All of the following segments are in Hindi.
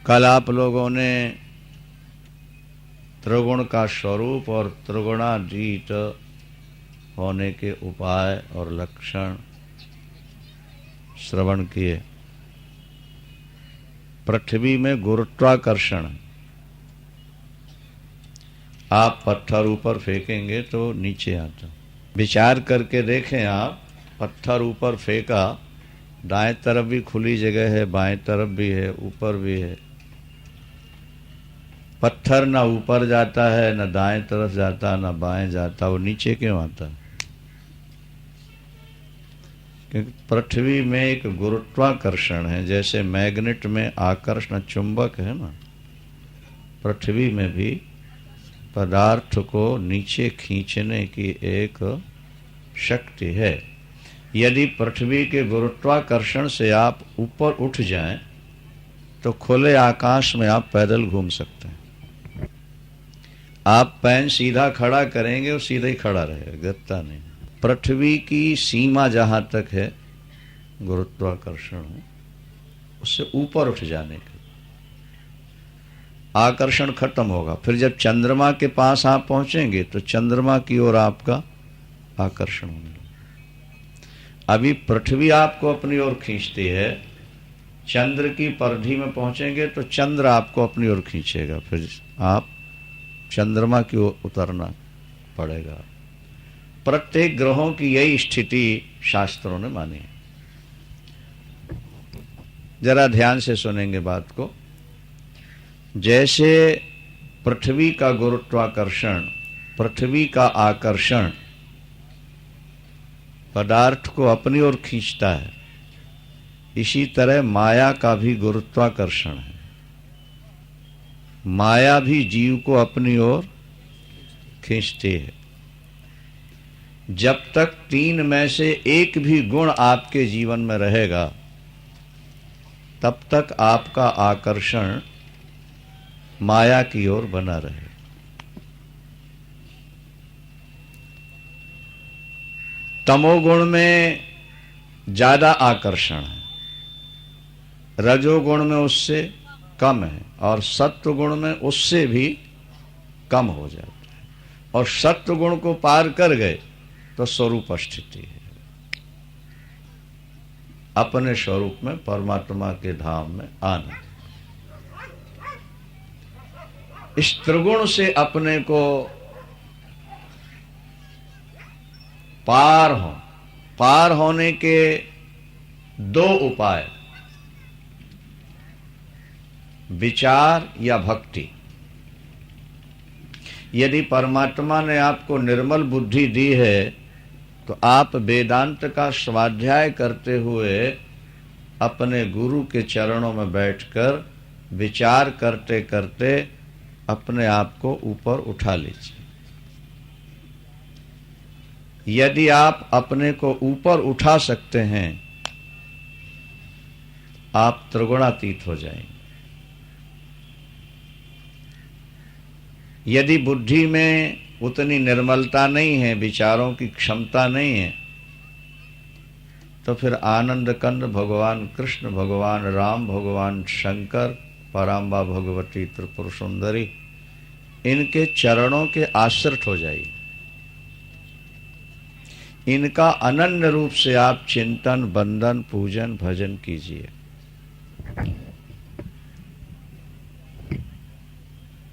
कल आप लोगों ने त्रिगुण का स्वरूप और त्रिगुणातीत होने के उपाय और लक्षण श्रवण किए। पृथ्वी में गुरुत्वाकर्षण, आप पत्थर ऊपर फेंकेंगे तो नीचे आता। विचार करके देखें आप, पत्थर ऊपर फेंका, दाएं तरफ भी खुली जगह है, बाएं तरफ भी है, ऊपर भी है। पत्थर ना ऊपर जाता है, न दाएं तरफ जाता, न बाएं जाता, वो नीचे क्यों आता? क्योंकि पृथ्वी में एक गुरुत्वाकर्षण है। जैसे मैग्नेट में आकर्षण चुंबक है ना, पृथ्वी में भी पदार्थ को नीचे खींचने की एक शक्ति है। यदि पृथ्वी के गुरुत्वाकर्षण से आप ऊपर उठ जाएं तो खुले आकाश में आप पैदल घूम सकते हैं। आप पैन सीधा खड़ा करेंगे और सीधा ही खड़ा रहेगा, गिरता नहीं। पृथ्वी की सीमा जहां तक है गुरुत्वाकर्षण है, उससे ऊपर उठ जाने के आकर्षण खत्म होगा। फिर जब चंद्रमा के पास आप पहुंचेंगे तो चंद्रमा की ओर आपका आकर्षण होने लगेगा। अभी पृथ्वी आपको अपनी ओर खींचती है, चंद्र की परिधि में पहुंचेंगे तो चंद्र आपको अपनी ओर खींचेगा, फिर आप चंद्रमा की ओर उतरना पड़ेगा। प्रत्येक ग्रहों की यही स्थिति शास्त्रों ने मानी है। जरा ध्यान से सुनेंगे बात को। जैसे पृथ्वी का गुरुत्वाकर्षण, पृथ्वी का आकर्षण पदार्थ को अपनी ओर खींचता है, इसी तरह माया का भी गुरुत्वाकर्षण है। माया भी जीव को अपनी ओर खींचती है। जब तक तीन में से एक भी गुण आपके जीवन में रहेगा, तब तक आपका आकर्षण माया की ओर बना रहे। तमोगुण में ज्यादा आकर्षण है, रजोगुण में उससे कम है, और सत्वगुण में उससे भी कम हो जाता है। और सत्वगुण को पार कर गए तो स्वरूप स्थिति है, अपने स्वरूप में परमात्मा के धाम में आना। इस त्रिगुण से अपने को पार होने के दो उपाय, विचार या भक्ति। यदि परमात्मा ने आपको निर्मल बुद्धि दी है तो आप वेदांत का स्वाध्याय करते हुए अपने गुरु के चरणों में बैठकर विचार करते करते अपने आप को ऊपर उठा लीजिए। यदि आप अपने को ऊपर उठा सकते हैं, आप त्रिगुणातीत हो जाएंगे। यदि बुद्धि में उतनी निर्मलता नहीं है, विचारों की क्षमता नहीं है, तो फिर आनंद कंद भगवान कृष्ण, भगवान राम, भगवान शंकर, पराम्बा भगवती त्रिपुर सुंदरी, इनके चरणों के आश्रित हो जाइए। इनका अनन्य रूप से आप चिंतन, बंदन, पूजन, भजन कीजिए।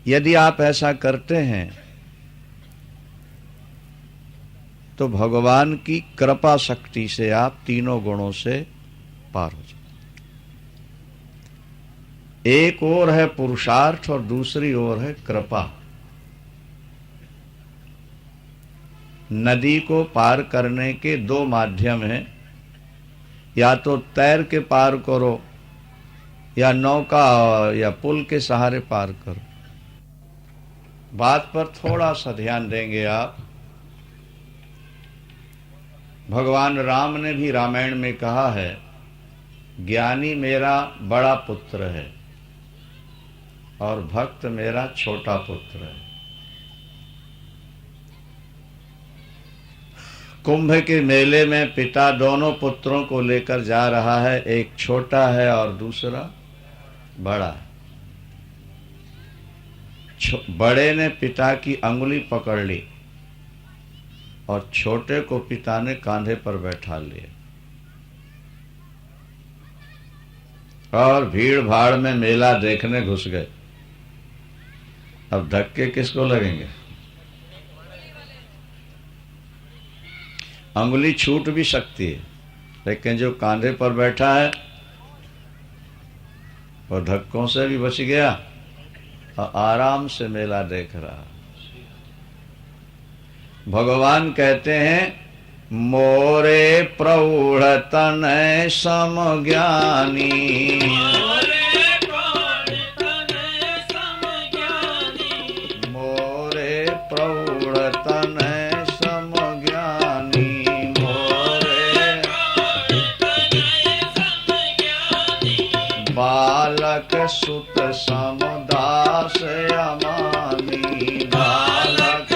यदि आप ऐसा करते हैं तो भगवान की कृपा शक्ति से आप तीनों गुणों से पार हो जाए। एक ओर है पुरुषार्थ और दूसरी ओर है कृपा। नदी को पार करने के दो माध्यम हैं, या तो तैर के पार करो या नौका या पुल के सहारे पार करो। बात पर थोड़ा सा ध्यान देंगे आप। भगवान राम ने भी रामायण में कहा है, ज्ञानी मेरा बड़ा पुत्र है और भक्त मेरा छोटा पुत्र है। कुंभ के मेले में पिता दोनों पुत्रों को लेकर जा रहा है, एक छोटा है और दूसरा बड़ा है। बड़े ने पिता की अंगुली पकड़ ली और छोटे को पिता ने कांधे पर बैठा लिया और भीड़ भाड़ में मेला देखने घुस गए। अब धक्के किसको लगेंगे? अंगुली छूट भी सकती है, लेकिन जो कांधे पर बैठा है वो धक्कों से भी बच गया और आराम से मेला देख रहा। भगवान कहते हैं मोरे प्रौढ़ तनय सम ज्ञानी, मोरे प्रौढ़ तनय सम ज्ञानी, मोरे बालक सुत सम दास अमानी, बालक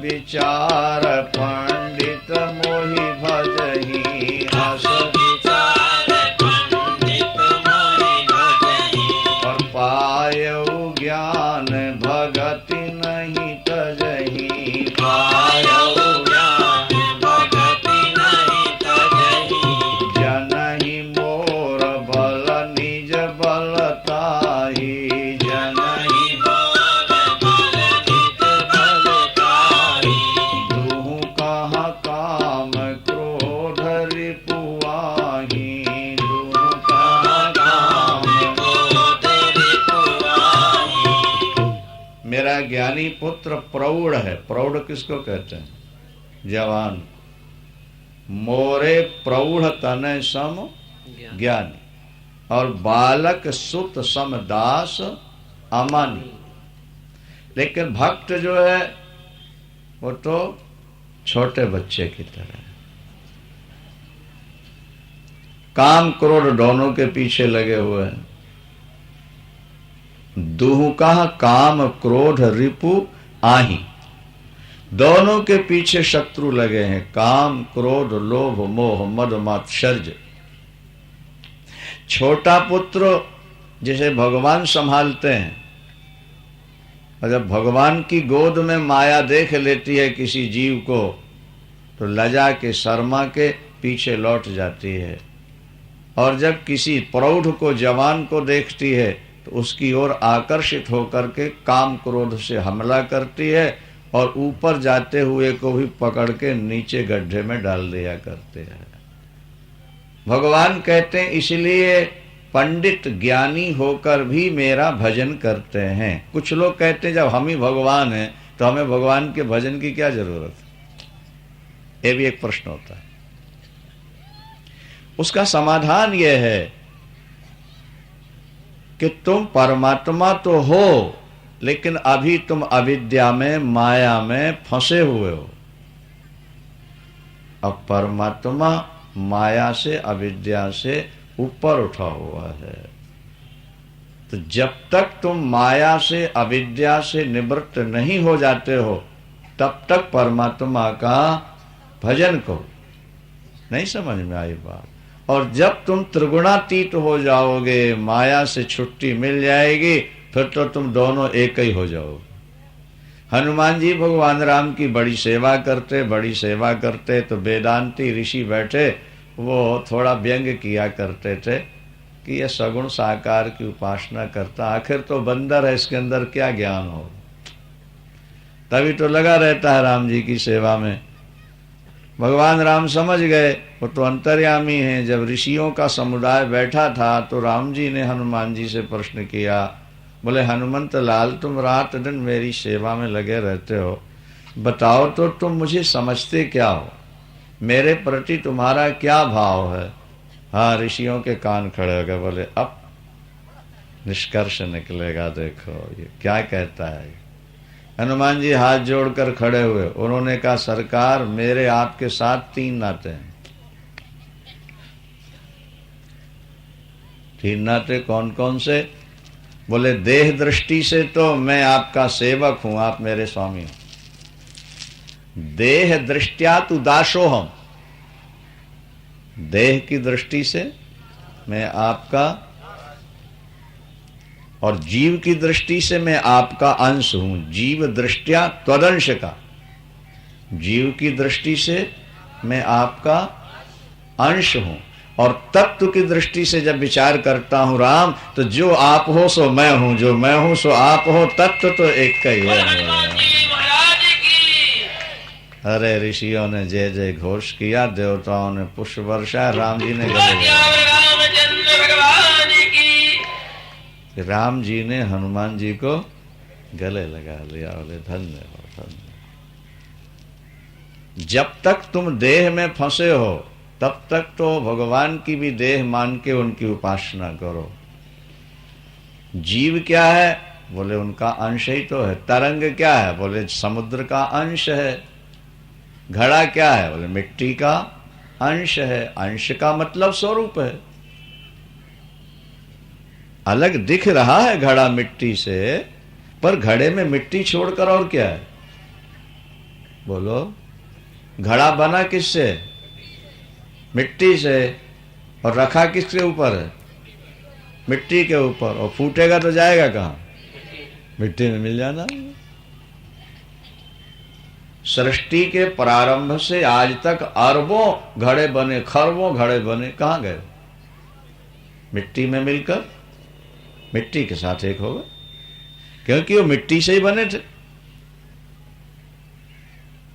विचार पंडित मोहि भजहि, हस विचार पंडित मोहि भजहि, और पायउ ज्ञान भगति नहीं तजहि, पायउ ज्ञान भगति नहीं तजहि, जनहि मोर बल निज बलताहि, जनहि मेरा ज्ञानी पुत्र प्रौढ़ है। प्रौढ़ किसको कहते हैं? जवान। मोरे प्रौढ़ तनय सम ज्ञानी, और बालक सुत सम दास अमानी। लेकिन भक्त जो है वो तो छोटे बच्चे की तरह है, काम क्रोध दोनों के पीछे लगे हुए हैं। दुहुका काम क्रोध रिपु आही, दोनों के पीछे शत्रु लगे हैं, काम क्रोध लोभ मोह मद मात्सर्य। छोटा पुत्र जिसे भगवान संभालते हैं, और जब भगवान की गोद में माया देख लेती है किसी जीव को तो लजा के शर्मा के पीछे लौट जाती है, और जब किसी प्रौढ़ को जवान को देखती है तो उसकी ओर आकर्षित होकर के काम क्रोध से हमला करती है और ऊपर जाते हुए को भी पकड़ के नीचे गड्ढे में डाल दिया करते हैं। भगवान कहते हैं इसलिए पंडित ज्ञानी होकर भी मेरा भजन करते हैं। कुछ लोग कहते हैं जब हम ही भगवान हैं तो हमें भगवान के भजन की क्या जरूरत है? ये भी एक प्रश्न होता है। उसका समाधान यह है कि तुम परमात्मा तो हो, लेकिन अभी तुम अविद्या में माया में फंसे हुए हो। अब परमात्मा माया से अविद्या से ऊपर उठा हुआ है, तो जब तक तुम माया से अविद्या से निवृत्त नहीं हो जाते हो तब तक परमात्मा का भजन करो। नहीं समझ में आई बात? और जब तुम त्रिगुणातीत हो जाओगे, माया से छुट्टी मिल जाएगी, फिर तो तुम दोनों एक ही हो जाओगे। हनुमान जी भगवान राम की बड़ी सेवा करते तो वेदांती ऋषि बैठे, वो थोड़ा व्यंग किया करते थे कि ये सगुण साकार की उपासना करता, आखिर तो बंदर है, इसके अंदर क्या ज्ञान हो। तभी तो लगा रहता है राम जी की सेवा में। भगवान राम समझ गए वो तो अंतर्यामी हैं। जब ऋषियों का समुदाय बैठा था तो राम जी ने हनुमान जी से प्रश्न किया, बोले हनुमंत लाल तुम रात दिन मेरी सेवा में लगे रहते हो, बताओ तो तुम मुझे समझते क्या हो, मेरे प्रति तुम्हारा क्या भाव है? हाँ, ऋषियों के कान खड़े हो गए, बोले अब निष्कर्ष निकलेगा, देखो ये क्या कहता है। हनुमान जी हाथ जोड़कर खड़े हुए, उन्होंने कहा सरकार मेरे आपके साथ 3 नाते हैं। 3 नाते कौन कौन से? बोले देह दृष्टि से तो मैं आपका सेवक हूं, आप मेरे स्वामी हो। देह दृष्टिया तु दासो हम, देह की दृष्टि से मैं आपका और जीव की दृष्टि से मैं आपका अंश हूं। जीव दृष्टिया त्वदंश का, जीव की दृष्टि से मैं आपका अंश हूं, और तत्व की दृष्टि से जब विचार करता हूं राम, तो जो आप हो सो मैं हूं, जो मैं हूं सो आप हो, तत्व तो एक का ही है। अरे ऋषियों ने जय जय घोष किया, देवताओं ने पुष्प वर्षा, राम जी ने राम जी ने हनुमान जी को गले लगा लिया। बोले धन्य हो, धन्य। जब तक तुम देह में फंसे हो तब तक तो भगवान की भी देह मान के उनकी उपासना करो। जीव क्या है? बोले उनका अंश ही तो है। तरंग क्या है? बोले समुद्र का अंश है। घड़ा क्या है? बोले मिट्टी का अंश है। अंश का मतलब स्वरूप है। अलग दिख रहा है घड़ा मिट्टी से, पर घड़े में मिट्टी छोड़कर और क्या है? बोलो, घड़ा बना किससे? मिट्टी से। और रखा किसके ऊपर है? मिट्टी के ऊपर। और फूटेगा तो जाएगा कहां? मिट्टी में मिल जाना। सृष्टि के प्रारंभ से आज तक अरबों घड़े बने, खरबों घड़े बने, कहां गए? मिट्टी में मिलकर मिट्टी के साथ एक हो गए, क्योंकि वो मिट्टी से ही बने थे।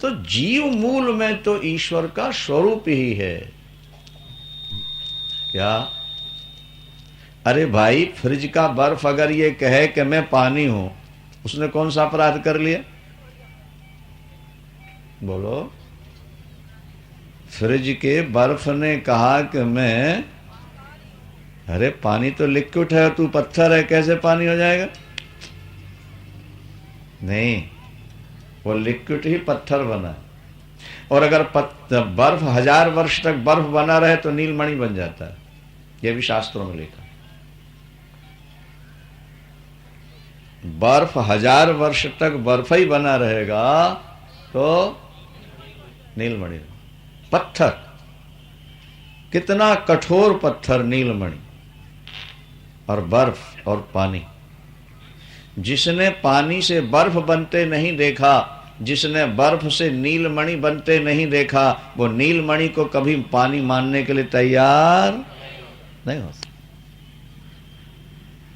तो जीव मूल में तो ईश्वर का स्वरूप ही है। क्या? अरे भाई, फ्रिज का बर्फ अगर ये कहे कि मैं पानी हूं, उसने कौन सा अपराध कर लिया? बोलो। फ्रिज के बर्फ ने कहा कि मैं, अरे पानी तो लिक्विड है, तू पत्थर है, कैसे पानी हो जाएगा? नहीं, वो लिक्विड ही पत्थर बना है। और अगर बर्फ 1000 वर्ष तक बर्फ बना रहे तो नीलमणि बन जाता है। यह भी शास्त्रों में लिखा। बर्फ 1000 वर्ष तक बर्फ ही बना रहेगा तो नीलमणि। पत्थर, कितना कठोर पत्थर नीलमणि। और बर्फ और पानी। जिसने पानी से बर्फ बनते नहीं देखा, जिसने बर्फ से नीलमणि बनते नहीं देखा, वो नीलमणि को कभी पानी मानने के लिए तैयार नहीं हो सकता।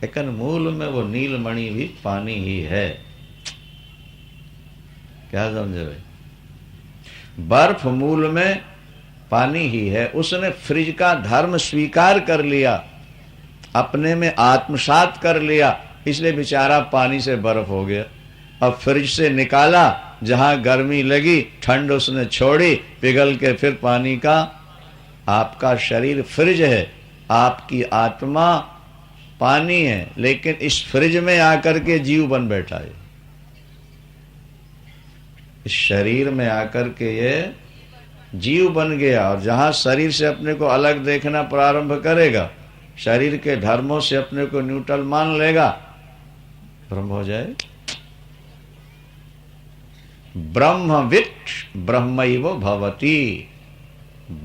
लेकिन मूल में वो नीलमणि भी पानी ही है। क्या समझे भाई? बर्फ मूल में पानी ही है। उसने फ्रिज का धर्म स्वीकार कर लिया, अपने में आत्मसात कर लिया, इसलिए बेचारा पानी से बर्फ हो गया। अब फ्रिज से निकाला, जहां गर्मी लगी ठंड उसने छोड़ी, पिघल के फिर पानी का। आपका शरीर फ्रिज है, आपकी आत्मा पानी है, लेकिन इस फ्रिज में आकर के जीव बन बैठा है। इस शरीर में आकर के ये जीव बन गया। और जहां शरीर से अपने को अलग देखना प्रारंभ करेगा, शरीर के धर्मों से अपने को न्यूट्रल मान लेगा, ब्रह्म हो जाए। ब्रह्मवित् ब्रह्मैव भवति।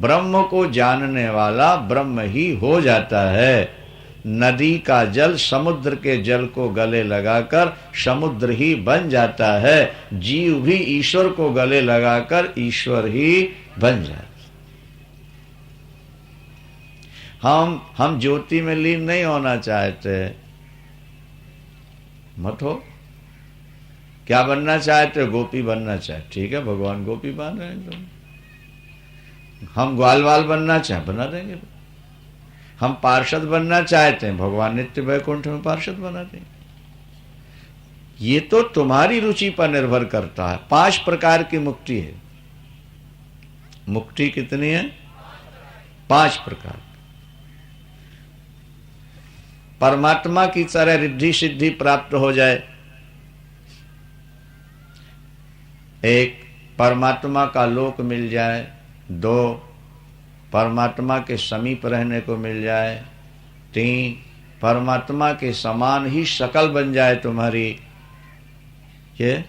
ब्रह्म को जानने वाला ब्रह्म ही हो जाता है। नदी का जल समुद्र के जल को गले लगाकर समुद्र ही बन जाता है। जीव भी ईश्वर को गले लगाकर ईश्वर ही बन जाता है। हम ज्योति में लीन नहीं होना चाहते, मत हो। क्या बनना चाहते? गोपी बनना चाहते, ठीक है, भगवान गोपी बन रहे हैं। तुम हम ग्वाल वाल बनना चाहे, बना देंगे। हम पार्षद बनना चाहते हैं, भगवान नित्य वैकुंठ में पार्षद बना देंगे। ये तो तुम्हारी रुचि पर निर्भर करता है। 5 प्रकार की मुक्ति है। मुक्ति कितनी है? 5 प्रकार। परमात्मा की तरह रिद्धि सिद्धि प्राप्त हो जाए। 1, परमात्मा का लोक मिल जाए। 2, परमात्मा के समीप रहने को मिल जाए। 3, परमात्मा के समान ही शकल बन जाए तुम्हारी। ये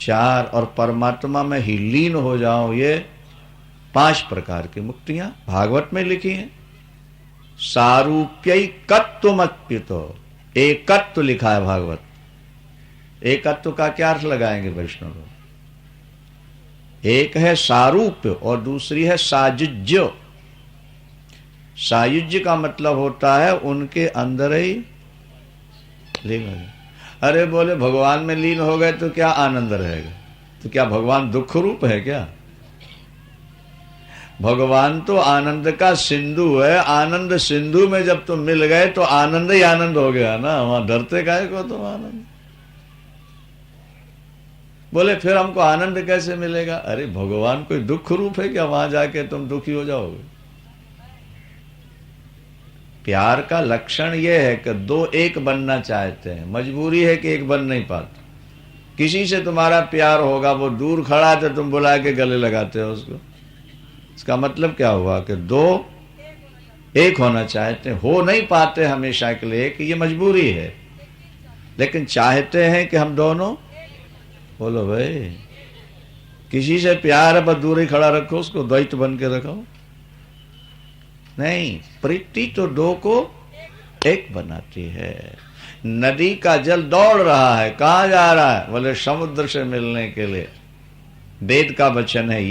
4, और परमात्मा में ही लीन हो जाओ। ये 5 प्रकार की मुक्तियां भागवत में लिखी हैं। सारूप्यै कत्वमत्प्युतो। एकत्व लिखा है भागवत। एकत्व का क्या अर्थ लगाएंगे वैष्णव लोग? एक है सारूप्य और दूसरी है सायुज्य। सायुज्य का मतलब होता है उनके अंदर ही लीन हो गए। अरे बोले भगवान में लीन हो गए तो क्या आनंद रहेगा? तो क्या भगवान दुख रूप है क्या? भगवान तो आनंद का सिंधु है। आनंद सिंधु में जब तुम मिल गए तो आनंद ही आनंद हो गया ना, वहां डरते काहे को तुम? आनंद बोले फिर हमको आनंद कैसे मिलेगा? अरे भगवान कोई दुख रूप है क्या? वहां जाके तुम दुखी हो जाओगे। प्यार का लक्षण यह है कि दो एक बनना चाहते हैं, मजबूरी है कि एक बन नहीं पाते। किसी से तुम्हारा प्यार होगा, वो दूर खड़ा है तो तुम बुला के गले लगाते हो उसको। इसका मतलब क्या हुआ कि दो एक होना चाहते हैं, हो नहीं पाते हमेशा के लिए कि ये मजबूरी है, लेकिन चाहते हैं कि हम दोनों। बोलो भाई, किसी से प्यार है बस दूर ही खड़ा रखो उसको, द्वैत बन के रखो नहीं। प्रीति तो दो को एक बनाती है। नदी का जल दौड़ रहा है, कहां जा रहा है? बोले समुद्र से मिलने के लिए। वेद का वचन है,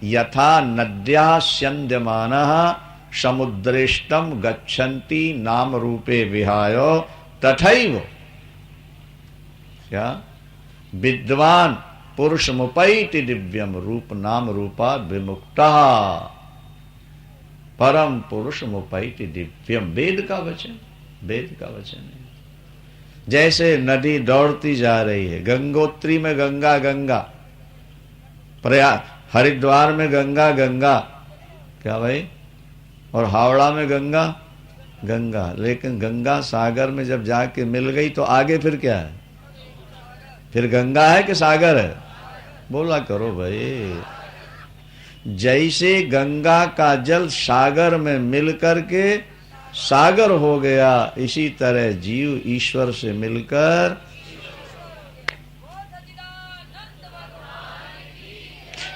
यथा नद्या स्यन्द्यमानः समुद्रेष्टम गच्छन्ति नाम रूपे विहायो तथैव क्या विद्वान पुरुषमुपैति दिव्यम रूप नाम रूपा विमुक्तः परम पुरुषमुपैति दिव्यम। वेद का वचन, वेद का वचन है। जैसे नदी दौड़ती जा रही है, गंगोत्री में गंगा गंगा, प्रयाग हरिद्वार में गंगा गंगा, क्या भाई, और हावड़ा में गंगा गंगा, लेकिन गंगा सागर में जब जाके मिल गई तो आगे फिर क्या है? फिर गंगा है कि सागर है? बोला करो भाई। जैसे गंगा का जल सागर में मिल करके सागर हो गया, इसी तरह जीव ईश्वर से मिलकर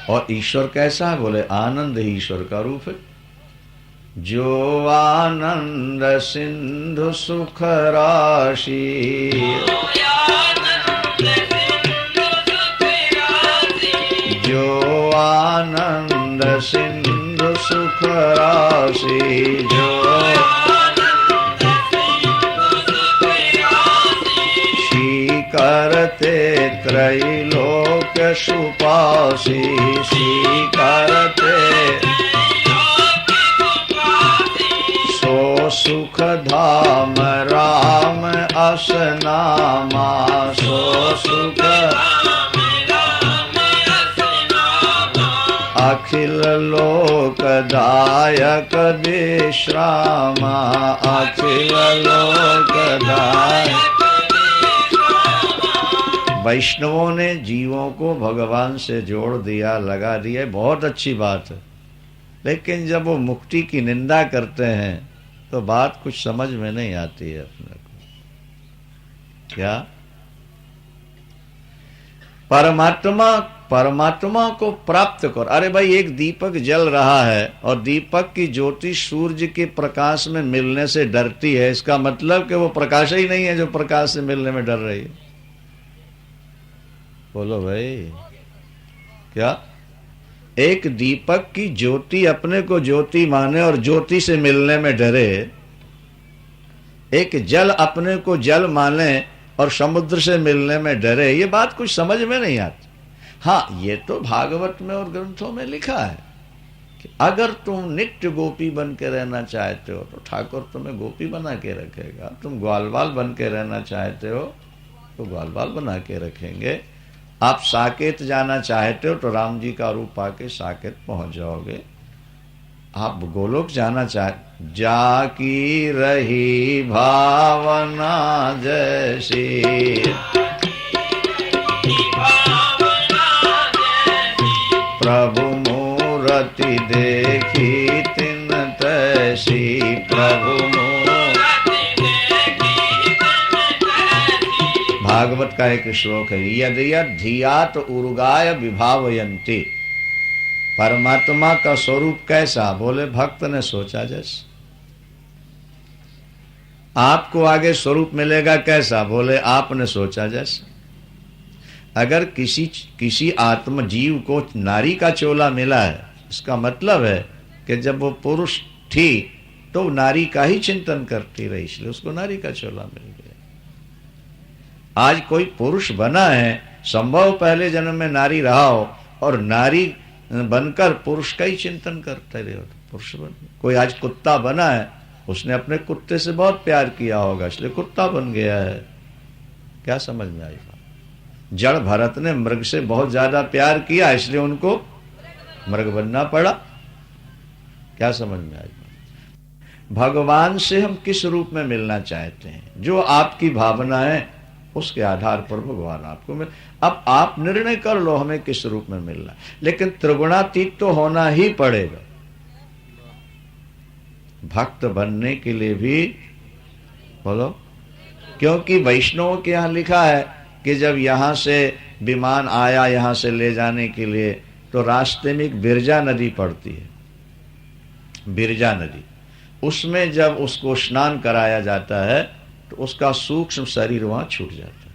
और ईश्वर कैसा है? बोले आनंद ही ईश्वर का रूप है। जो आनंद सिंधु सुख राशि, जो आनंद सिंधु सुख राशि, जो करते त्रैलोक सुपासी, करते सो सुख धाम राम असनामा, सो सुख अखिल लोकदायक विश्रामा, अखिल लोकदायक। वैष्णवों ने जीवों को भगवान से जोड़ दिया, लगा दिया, बहुत अच्छी बात है। लेकिन जब वो मुक्ति की निंदा करते हैं तो बात कुछ समझ में नहीं आती है अपने को। क्या परमात्मा को प्राप्त कर। अरे भाई, एक दीपक जल रहा है और दीपक की ज्योति सूर्य के प्रकाश में मिलने से डरती है, इसका मतलब कि वो प्रकाश ही नहीं है जो प्रकाश से मिलने में डर रही है। बोलो भाई, क्या एक दीपक की ज्योति अपने को ज्योति माने और ज्योति से मिलने में डरे, एक जल अपने को जल माने और समुद्र से मिलने में डरे, ये बात कुछ समझ में नहीं आती। हाँ, ये तो भागवत में और ग्रंथों में लिखा है कि अगर तुम नित्य गोपी बन के रहना चाहते हो तो ठाकुर तुम्हें गोपी बना के रखेगा। तुम ग्वालवाल बन के रहना चाहते हो तो ग्वालवाल बना के रखेंगे। आप साकेत जाना चाहते हो तो राम जी का रूप पाके साकेत पहुंच जाओगे। आप गोलोक जाना जाकी रही भावना जैसी, प्रभु मूर्ति देखी तिन तैसी, प्रभु भागवत का एक श्लोक है, यद यद धियात उर्गाय विभावयन्ति। परमात्मा का स्वरूप कैसा? बोले भक्त ने सोचा जैसे। आपको आगे स्वरूप मिलेगा कैसा? बोले आपने सोचा जैसा। अगर किसी आत्म जीव को नारी का चोला मिला है, इसका मतलब है कि जब वो पुरुष थी तो नारी का ही चिंतन करती रही, इसलिए उसको नारी का चोला मिल गया। आज कोई पुरुष बना है, संभव पहले जन्म में नारी रहा हो और नारी बनकर पुरुष का ही चिंतन करते रहे हो, पुरुष बन। कोई आज कुत्ता बना है, उसने अपने कुत्ते से बहुत प्यार किया होगा, इसलिए कुत्ता बन गया है। क्या समझ में आई बात? जड़ भरत ने मृग से बहुत ज्यादा प्यार किया, इसलिए उनको मृग बनना पड़ा। क्या समझ में आई? भगवान से हम किस रूप में मिलना चाहते हैं, जो आपकी भावना है उसके आधार पर भगवान आपको मिल। अब आप निर्णय कर लो हमें किस रूप में मिलना, लेकिन त्रिगुणातीत तो होना ही पड़ेगा। भक्त बनने के लिए भी बोलो, क्योंकि वैष्णवों के यहां लिखा है कि जब यहां से विमान आया यहां से ले जाने के लिए, तो रास्ते में एक बिरजा नदी पड़ती है, बिरजा नदी। उसमें जब उसको स्नान कराया जाता है तो उसका सूक्ष्म शरीर वहां छूट जाता है,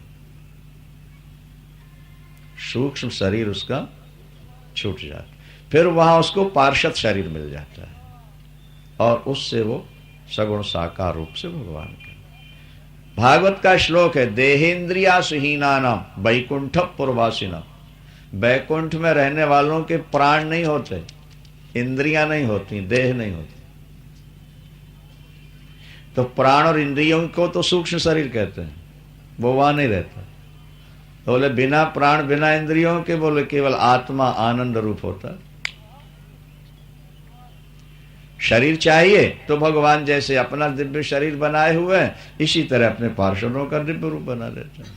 सूक्ष्म शरीर उसका छूट जाता है। फिर वहां उसको पार्षद शरीर मिल जाता है और उससे वो सगुण साकार रूप से भगवान का। भागवत का श्लोक है, देहेन्द्रिया सुहीनानाम वैकुंठ पूर्वासिनम। वैकुंठ में रहने वालों के प्राण नहीं होते, इंद्रियां नहीं होती, देह नहीं होती। तो प्राण और इंद्रियों को तो सूक्ष्म शरीर कहते हैं, वो वहां नहीं रहता। तो बोले बिना प्राण बिना इंद्रियों के, बोले केवल आत्मा आनंद रूप होता है। शरीर चाहिए तो भगवान जैसे अपना दिव्य शरीर बनाए हुए हैं, इसी तरह अपने पार्षदों का दिव्य रूप बना देते हैं।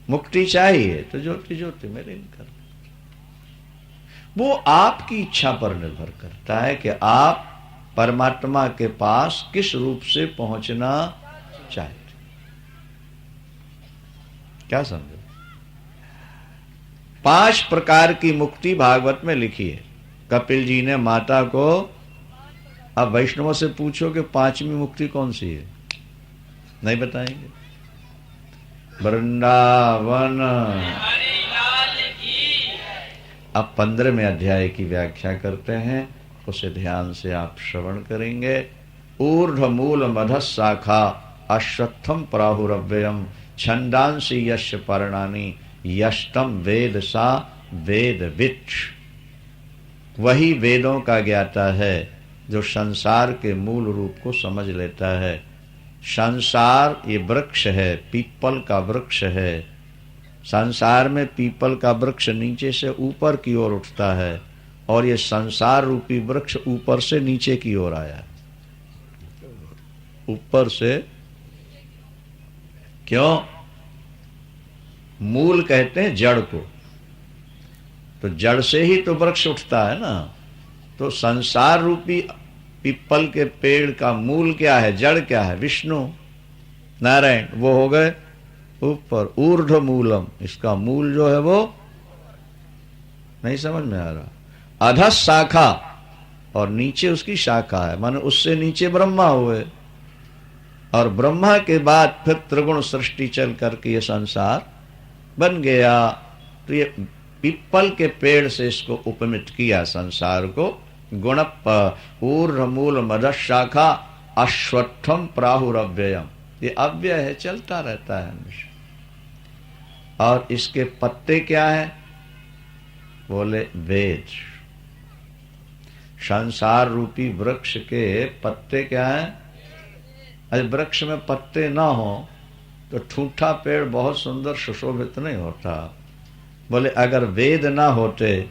मुक्ति चाहिए तो ज्योति ज्योति में लीन कर। वो आपकी इच्छा पर निर्भर करता है कि आप परमात्मा के पास किस रूप से पहुंचना चाहते। क्या समझो? 5 प्रकार की मुक्ति भागवत में लिखी है। कपिल जी ने माता को, अब वैष्णवों से पूछो कि 5वीं मुक्ति कौन सी है, नहीं बताएंगे। वृंदावन। अब 15वें अध्याय की व्याख्या करते हैं, उसे ध्यान से आप श्रवण करेंगे। ऊर्ध्व मूल मध शाखा अश्वत्थम प्राहुरव्ययम छंदांसी यश पर्णानि यष्टम वेद सा वेद विच्छ। वही वेदों का ज्ञाता है जो संसार के मूल रूप को समझ लेता है। संसार ये वृक्ष है, पीपल का वृक्ष है। संसार में पीपल का वृक्ष नीचे से ऊपर की ओर उठता है और ये संसार रूपी वृक्ष ऊपर से नीचे की ओर आया, ऊपर से। क्यों? मूल कहते हैं जड़ को, तो जड़ से ही तो वृक्ष उठता है ना। तो संसार रूपी पीपल के पेड़ का मूल क्या है, जड़ क्या है? विष्णु नारायण, वो हो गए ऊपर। ऊर्ध्व मूलम, इसका मूल जो है वो नहीं समझ में आ रहा। अधः शाखा, और नीचे उसकी शाखा है, माने उससे नीचे ब्रह्मा हुए, और ब्रह्मा के बाद फिर त्रिगुण सृष्टि चल करके ये संसार बन गया। तो ये पीपल के पेड़ से इसको उपमित किया संसार को। गुण ऊर्ध्व मूल मध शाखा अश्वत्थम प्राहुरव्ययम, ये अव्यय है, चलता रहता है हमेशा। और इसके पत्ते क्या है? बोले वेद। संसार रूपी वृक्ष के पत्ते क्या है? अरे वृक्ष में पत्ते ना हो तो ठूठा पेड़ बहुत सुंदर सुशोभित नहीं होता। बोले अगर वेद ना होते,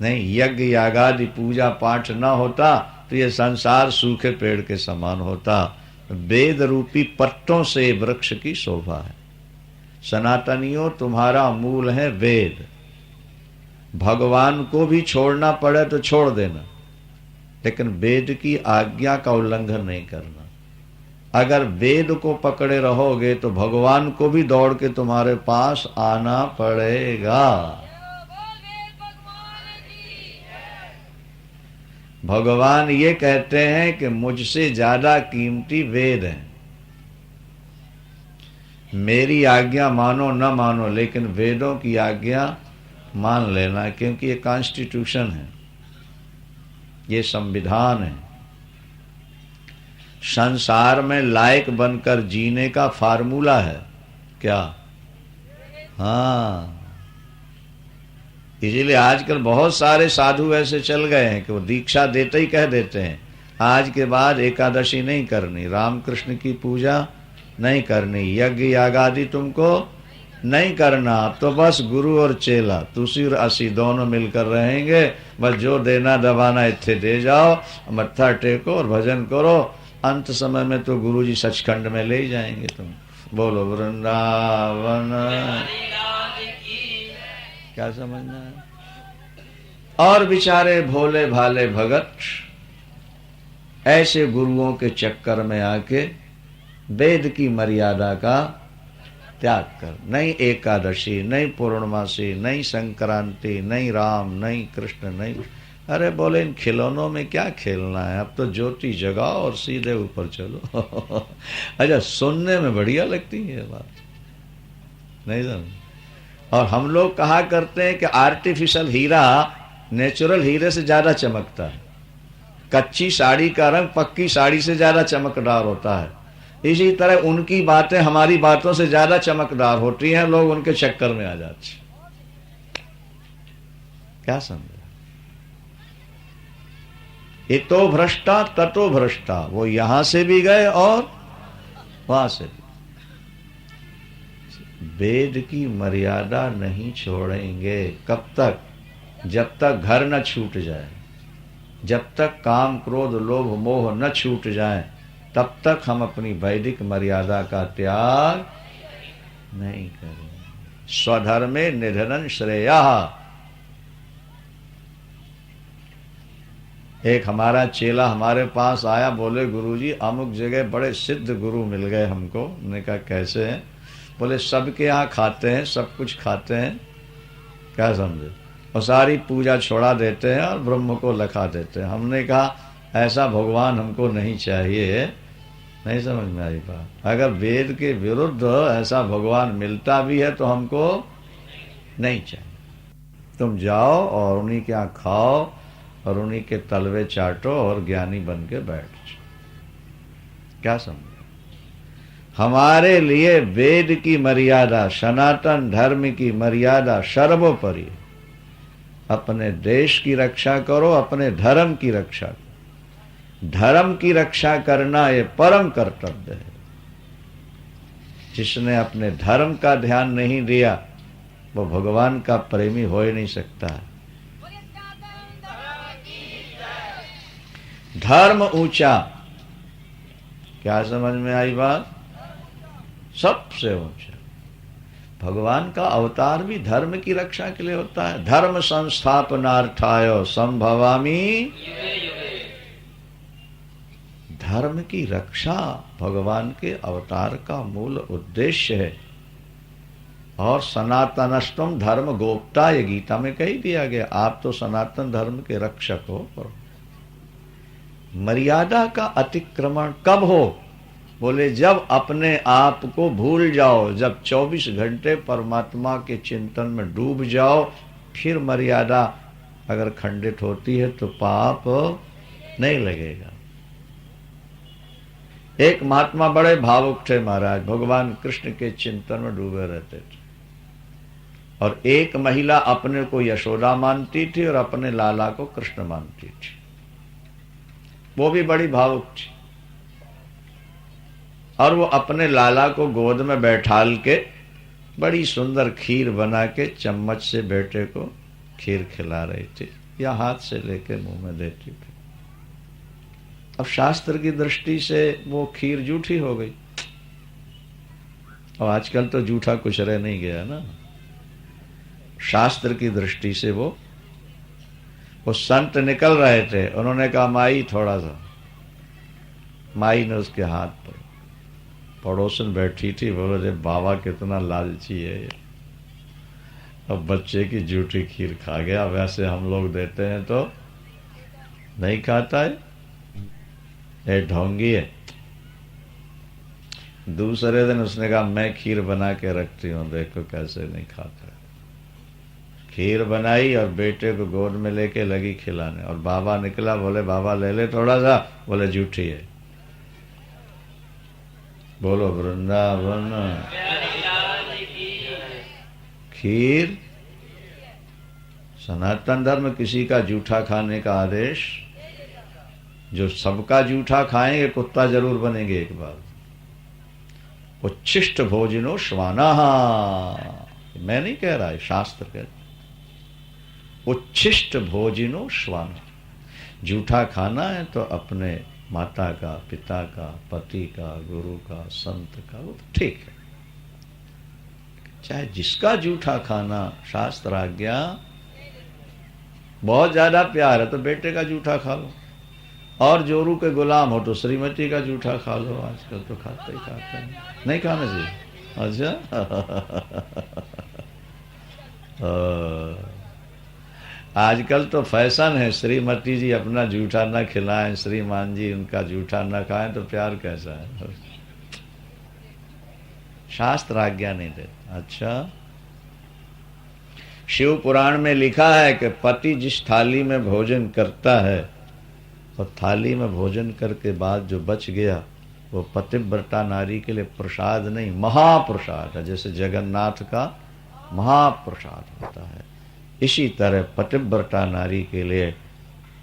नहीं यज्ञ यागादि पूजा पाठ ना होता, तो ये संसार सूखे पेड़ के समान होता। वेद रूपी पत्तों से वृक्ष की शोभा है। सनातनियों, तुम्हारा मूल है वेद। भगवान को भी छोड़ना पड़े तो छोड़ देना, लेकिन वेद की आज्ञा का उल्लंघन नहीं करना। अगर वेद को पकड़े रहोगे तो भगवान को भी दौड़ के तुम्हारे पास आना पड़ेगा। भगवान ये कहते हैं कि मुझसे ज्यादा कीमती वेद हैं। मेरी आज्ञा मानो न मानो, लेकिन वेदों की आज्ञा मान लेना, क्योंकि ये कॉन्स्टिट्यूशन है, ये संविधान है। संसार में लायक बनकर जीने का फार्मूला है क्या? हाँ, इसीलिए आजकल बहुत सारे साधु ऐसे चल गए हैं कि वो दीक्षा देते ही कह देते हैं आज के बाद एकादशी नहीं करनी, रामकृष्ण की पूजा नहीं करनी, यज्ञ याग आदि तुमको नहीं करना, तो बस गुरु और चेला तुसी और असी दोनों मिलकर रहेंगे, बस जो देना दबाना इत्थे दे जाओ, मत्था टेको और भजन करो, अंत समय में तो गुरु जी सचखंड में ले ही जाएंगे तुम। बोलो वृंदावन। क्या समझना है? और बेचारे भोले भाले भगत ऐसे गुरुओं के चक्कर में आके वेद की मर्यादा का त्याग कर, नहीं एकादशी, नहीं पूर्णमासी, नहीं संक्रांति, नहीं राम, नहीं कृष्ण, नहीं। अरे बोले इन खिलौनों में क्या खेलना है, अब तो ज्योति जगाओ और सीधे ऊपर चलो। अच्छा, सुनने में बढ़िया लगती है ये बात, नहीं समझ। और हम लोग कहा करते हैं कि आर्टिफिशियल हीरा नेचुरल हीरे से ज्यादा चमकता है, कच्ची साड़ी का रंग पक्की साड़ी से ज्यादा चमकदार होता है। इसी तरह उनकी बातें हमारी बातों से ज्यादा चमकदार होती हैं, लोग उनके चक्कर में आ जाते। क्या समझे? इतो भ्रष्टा ततो भ्रष्टा, वो यहां से भी गए और वहां से भी। वेद की मर्यादा नहीं छोड़ेंगे। कब तक? जब तक घर न छूट जाए, जब तक काम क्रोध लोभ मोह न छूट जाए, तब तक हम अपनी वैदिक मर्यादा का त्याग नहीं करेंगे। स्वधर्मे निधनं श्रेयः। एक हमारा चेला हमारे पास आया, बोले गुरुजी अमुक जगह बड़े सिद्ध गुरु मिल गए हमको। हमने कहा कैसे हैं? बोले सबके यहाँ खाते हैं, सब कुछ खाते हैं। क्या समझे? और सारी पूजा छोड़ा देते हैं और ब्रह्म को लखा देते हैं। हमने कहा ऐसा भगवान हमको नहीं चाहिए। नहीं समझ में आई बात? अगर वेद के विरुद्ध ऐसा भगवान मिलता भी है तो हमको नहीं चाहिए। तुम जाओ और उन्हीं के यहाँ खाओ और उन्हीं के तलवे चाटो और ज्ञानी बन के बैठ जाओ। क्या समझे? हमारे लिए वेद की मर्यादा, सनातन धर्म की मर्यादा सर्वोपरि। अपने देश की रक्षा करो, अपने धर्म की रक्षा करो। धर्म की रक्षा करना ये परम कर्तव्य है। जिसने अपने धर्म का ध्यान नहीं दिया वो भगवान का प्रेमी हो ही नहीं सकता है। धर्म ऊंचा। क्या समझ में आई बात? सबसे ऊंचा। भगवान का अवतार भी धर्म की रक्षा के लिए होता है। धर्म संस्थापनार्थाय संभवामि। धर्म की रक्षा भगवान के अवतार का मूल उद्देश्य है। और सनातनस्तम धर्म गोप्ता, ये गीता में कही दिया गया, आप तो सनातन धर्म के रक्षक हो। मर्यादा का अतिक्रमण कब हो? बोले जब अपने आप को भूल जाओ, जब 24 घंटे परमात्मा के चिंतन में डूब जाओ, फिर मर्यादा अगर खंडित होती है तो पाप नहीं लगेगा। एक महात्मा बड़े भावुक थे महाराज, भगवान कृष्ण के चिंतन में डूबे रहते थे। और एक महिला अपने को यशोदा मानती थी और अपने लाला को कृष्ण मानती थी। वो भी बड़ी भावुक थी। और वो अपने लाला को गोद में बैठाल के बड़ी सुंदर खीर बना के चम्मच से बेटे को खीर खिला रही थी या हाथ से लेके मुंह में देती थी। अब शास्त्र की दृष्टि से वो खीर जूठी हो गई। और आजकल तो जूठा कुछ रह नहीं गया ना। शास्त्र की दृष्टि से वो संत निकल रहे थे। उन्होंने कहा माई थोड़ा सा। माई ने उसके हाथ पर, पड़ोसन बैठी थी, बोले रे बाबा कितना लालची है ये, अब बच्चे की जूठी खीर खा गया। वैसे हम लोग देते हैं तो नहीं खाता है, ये ढोंगी है। दूसरे दिन उसने कहा मैं खीर बना के रखती हूँ, देखो कैसे नहीं खाता है। खीर बनाई और बेटे को गोद में लेके लगी खिलाने, और बाबा निकला, बोले बाबा ले ले थोड़ा सा, बोले झूठी है। बोलो वृंदावन। खीर सनातन धर्म किसी का जूठा खाने का आदेश, जो सबका जूठा खाएंगे कुत्ता जरूर बनेंगे एक बार। उच्छिष्ट भोजनो श्वाना, मैं नहीं कह रहा है, शास्त्र कहते उच्छिष्ट भोजनो श्वाना। जूठा खाना है तो अपने माता का, पिता का, पति का, गुरु का, संत का, वो ठीक है। चाहे जिसका जूठा खाना शास्त्र आज्ञा, बहुत ज्यादा प्यार है तो बेटे का जूठा खा लो, और जोरू के गुलाम हो तो श्रीमती का जूठा खा लो। आजकल तो खाते ही खाते हैं, नहीं खाना चाहिए। अच्छा आजकल तो फैशन है, श्रीमती जी अपना जूठा न खिलाएं, श्रीमान जी उनका जूठा न खाएं, तो प्यार कैसा है? शास्त्र आज्ञा नहीं देता। अच्छा, शिव पुराण में लिखा है कि पति जिस थाली में भोजन करता है, और थाली में भोजन करके बाद जो बच गया, वो पतिव्रता नारी के लिए प्रसाद नहीं, महाप्रसाद है। जैसे जगन्नाथ का महाप्रसाद होता है, इसी तरह पतिव्रता नारी के लिए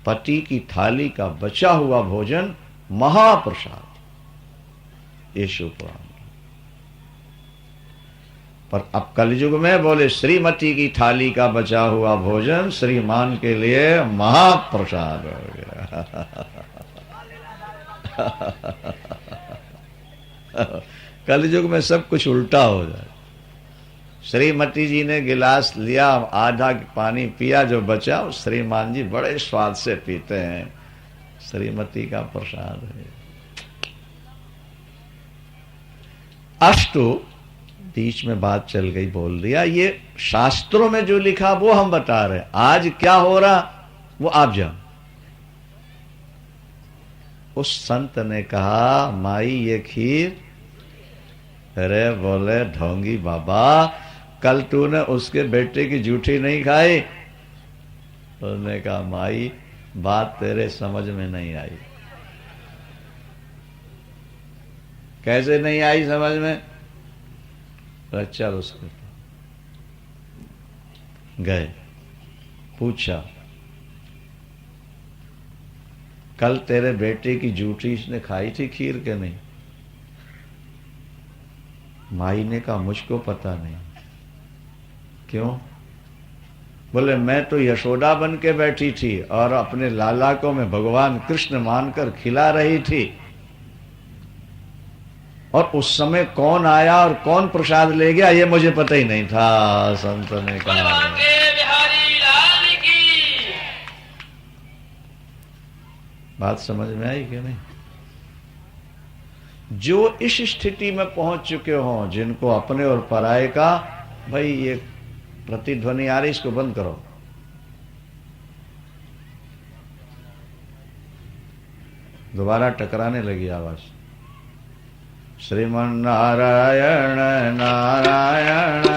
पति की थाली का बचा हुआ भोजन महाप्रसाद, ये शिव पुराण। पर अब कलयुग में बोले श्रीमती की थाली का बचा हुआ भोजन श्रीमान के लिए महाप्रसाद हो गया। कलयुग में सब कुछ उल्टा हो जाए। श्रीमती जी ने गिलास लिया, आधा पानी पिया, जो बचा श्रीमान जी बड़े स्वाद से पीते हैं, श्रीमती का प्रसाद है। अष्टु बीच में बात चल गई, बोल दिया। ये शास्त्रों में जो लिखा वो हम बता रहे, आज क्या हो रहा वो आप जाओ। उस संत ने कहा माई ये खीर, अरे बोले ढोंगी बाबा, कल तूने उसके बेटे की जूठी नहीं खाई? उसने कहा माई बात तेरे समझ में नहीं आई। कैसे नहीं आई समझ में? चल उसके गए, पूछा कल तेरे बेटे की जूठी इसने खाई थी खीर के नहीं? माई ने कहा मुझको पता नहीं। क्यों? बोले मैं तो यशोदा बन के बैठी थी और अपने लाला को मैं भगवान कृष्ण मानकर खिला रही थी, और उस समय कौन आया और कौन प्रसाद ले गया ये मुझे पता ही नहीं था। संत ने कहा बात समझ में आई कि नहीं? जो इस स्थिति में पहुंच चुके हों, जिनको अपने और पराये का, भाई ये प्रतिध्वनि आ रही, इसको बंद करो। दोबारा टकराने लगी आवाज। श्रीमन नारायण नारायण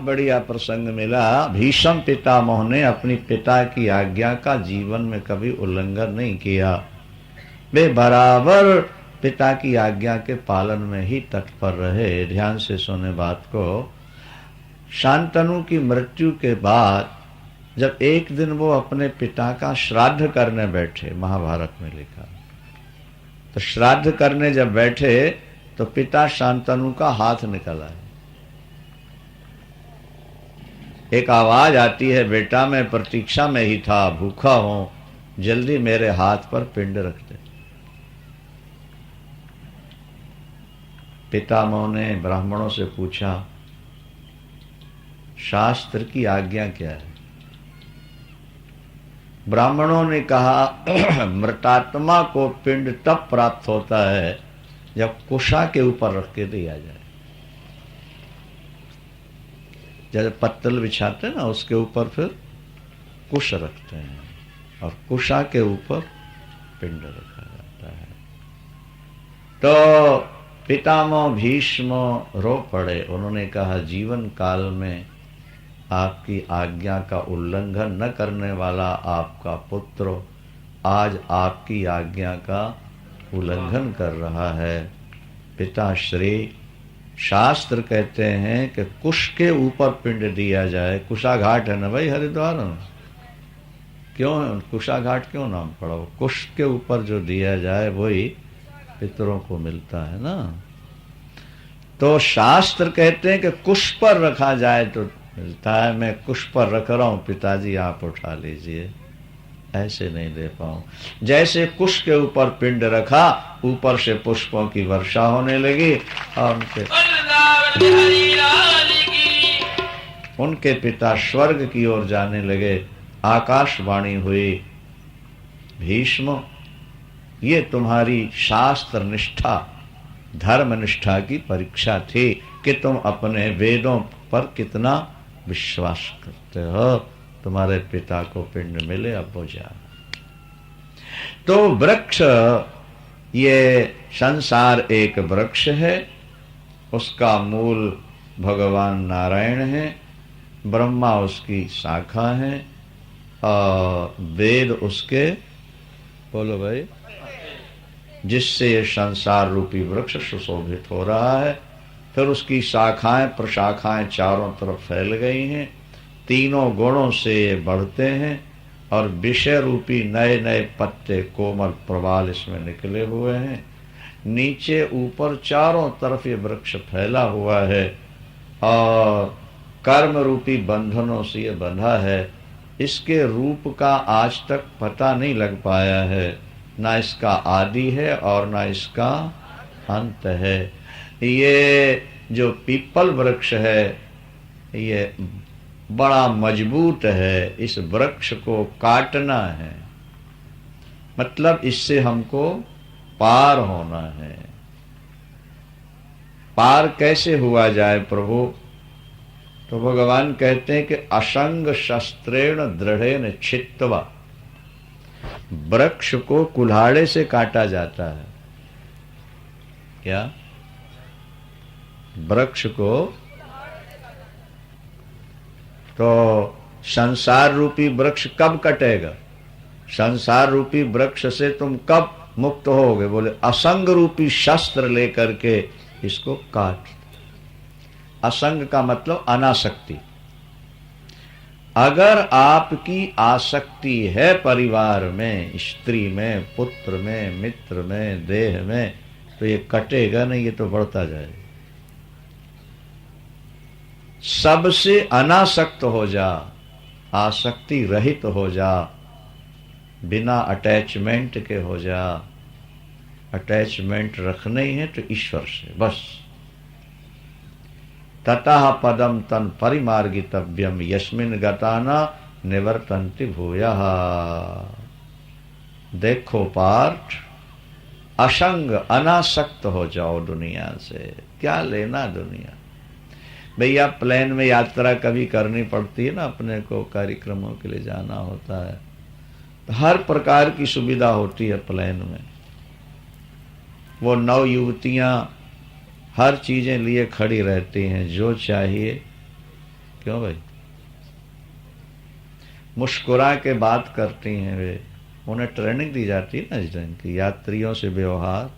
बढ़िया प्रसंग मिला। भीष्म पितामह ने अपनी पिता की आज्ञा का जीवन में कभी उल्लंघन नहीं किया। वे बराबर पिता की आज्ञा के पालन में ही तत्पर रहे। ध्यान से सुने बात को। शांतनु की मृत्यु के बाद जब एक दिन वो अपने पिता का श्राद्ध करने बैठे, महाभारत में लिखा, तो श्राद्ध करने जब बैठे तो पिता शांतनु का हाथ निकल आए। एक आवाज आती है, बेटा मैं प्रतीक्षा में ही था, भूखा हूं, जल्दी मेरे हाथ पर पिंड रख दे। पितामह ने ब्राह्मणों से पूछा, शास्त्र की आज्ञा क्या है? ब्राह्मणों ने कहा, मृतात्मा को पिंड तब प्राप्त होता है जब कुशा के ऊपर रख के दिया जाए। जैसे पत्तल बिछाते हैं ना, उसके ऊपर फिर कुश रखते हैं और कुशा के ऊपर पिंड रखा जाता है। तो पितामह भीष्म रो पड़े। उन्होंने कहा, जीवन काल में आपकी आज्ञा का उल्लंघन न करने वाला आपका पुत्र आज आपकी आज्ञा का उल्लंघन कर रहा है। पिताश्री, शास्त्र कहते हैं कि कुश के ऊपर पिंड दिया जाए। कुशा घाट है ना भाई हरिद्वार में, क्यों कुशा घाट क्यों नाम पड़ा? वो कुश के ऊपर जो दिया जाए वही पितरों को मिलता है ना। तो शास्त्र कहते हैं कि कुश पर रखा जाए तो मिलता है। मैं कुश पर रख रहा हूं, पिताजी आप उठा लीजिए, ऐसे नहीं दे पाऊं। जैसे कुश के ऊपर पिंड रखा, ऊपर से पुष्पों की वर्षा होने लगी और उनके पिता स्वर्ग की ओर जाने लगे। आकाशवाणी हुई, भीष्म ये तुम्हारी शास्त्र निष्ठा धर्म निष्ठा की परीक्षा थी कि तुम अपने वेदों पर कितना विश्वास करते हो। तुम्हारे पिता को पिंड मिले, अब वो जा। तो वृक्ष, ये संसार एक वृक्ष है, उसका मूल भगवान नारायण है, ब्रह्मा उसकी शाखा है और वेद उसके, बोलो भाई, जिससे ये संसार रूपी वृक्ष सुशोभित हो रहा है। फिर उसकी शाखाएं प्रशाखाएं चारों तरफ फैल गई हैं। तीनों गुणों से ये बढ़ते हैं और विषय रूपी नए नए पत्ते कोमल प्रवाल इसमें निकले हुए हैं। नीचे ऊपर चारों तरफ ये वृक्ष फैला हुआ है और कर्म रूपी बंधनों से ये बंधा है। इसके रूप का आज तक पता नहीं लग पाया है, ना इसका आदि है और ना इसका अंत है। ये जो पीपल वृक्ष है ये बड़ा मजबूत है। इस वृक्ष को काटना है, मतलब इससे हमको पार होना है। पार कैसे हुआ जाए प्रभु? तो भगवान कहते हैं कि असंग शस्त्रेण दृढ़ेन छित्त्वा, वृक्ष को कुल्हाड़े से काटा जाता है। क्या? वृक्ष को। तो संसार रूपी वृक्ष कब कटेगा? संसार रूपी वृक्ष से तुम कब मुक्त होगे? बोले असंग रूपी शस्त्र लेकर के इसको काट। असंग का मतलब अनासक्ति। अगर आपकी आसक्ति है परिवार में, स्त्री में, पुत्र में, मित्र में, देह में, तो ये कटेगा नहीं, ये तो बढ़ता जाएगा। सबसे अनासक्त हो जा, आसक्ति रहित हो जा, बिना अटैचमेंट के हो जा। अटैचमेंट रखने ही है तो ईश्वर से बस। ततः पदम तन परिमार्गितव्यम यस्मिन गताना निवर्तन्ति भूयः। देखो पार्थ, असंग अनासक्त हो जाओ दुनिया से। क्या लेना दुनिया? भैया प्लेन में यात्रा कभी करनी पड़ती है ना, अपने को कार्यक्रमों के लिए जाना होता है, तो हर प्रकार की सुविधा होती है प्लेन में। वो नव युवतियां हर चीजें लिए खड़ी रहती हैं, जो चाहिए। क्यों भाई? मुस्कुरा के बात करती हैं वे, उन्हें ट्रेनिंग दी जाती है ना इस ढंग की यात्रियों से व्यवहार।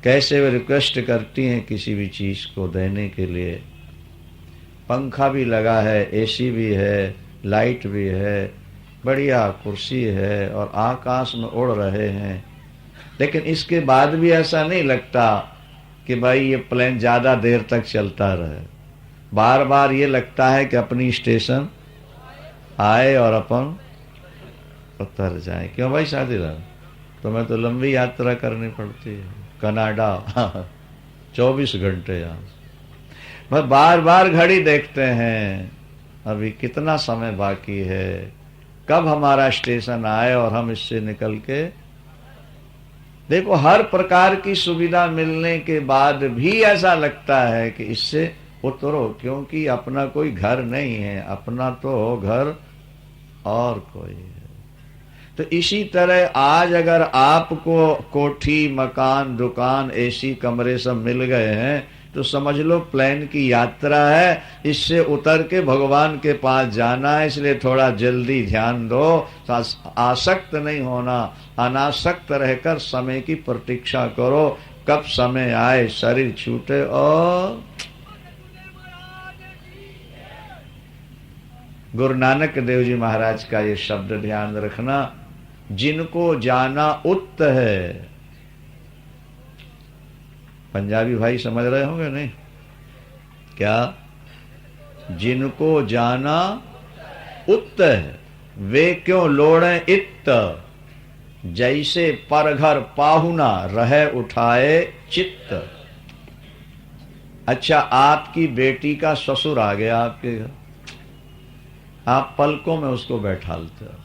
कैसे वे रिक्वेस्ट करती हैं किसी भी चीज को देने के लिए। पंखा भी लगा है, एसी भी है, लाइट भी है, बढ़िया कुर्सी है और आकाश में उड़ रहे हैं। लेकिन इसके बाद भी ऐसा नहीं लगता कि भाई ये प्लेन ज्यादा देर तक चलता रहे। बार बार ये लगता है कि अपनी स्टेशन आए और अपन उतर जाए। क्यों भाई शादीलाल, तुम्हें तो लंबी यात्रा करनी पड़ती है, कनाडा 24 घंटे यहाँ। बस बार बार घड़ी देखते हैं, अभी कितना समय बाकी है, कब हमारा स्टेशन आए और हम इससे निकल के। देखो, हर प्रकार की सुविधा मिलने के बाद भी ऐसा लगता है कि इससे उतरो, क्योंकि अपना कोई घर नहीं है, अपना तो घर और कोई है। तो इसी तरह आज अगर आपको कोठी, मकान, दुकान, एसी कमरे सब मिल गए हैं तो समझ लो प्लेन की यात्रा है, इससे उतर के भगवान के पास जाना है। इसलिए थोड़ा जल्दी ध्यान दो, आसक्त नहीं होना, अनासक्त रहकर समय की प्रतीक्षा करो, कब समय आए शरीर छूटे। और गुरु नानक देव जी महाराज का ये शब्द ध्यान रखना, जिनको जाना उत्त है। पंजाबी भाई समझ रहे होंगे नहीं क्या? जिनको जाना उत्त है, वे क्यों लोड़े इत्त, जैसे पर घर पाहुना रहे उठाए चित्त। अच्छा, आपकी बेटी का ससुर आ गया आपके घर, आप पलकों में उसको बैठालते हो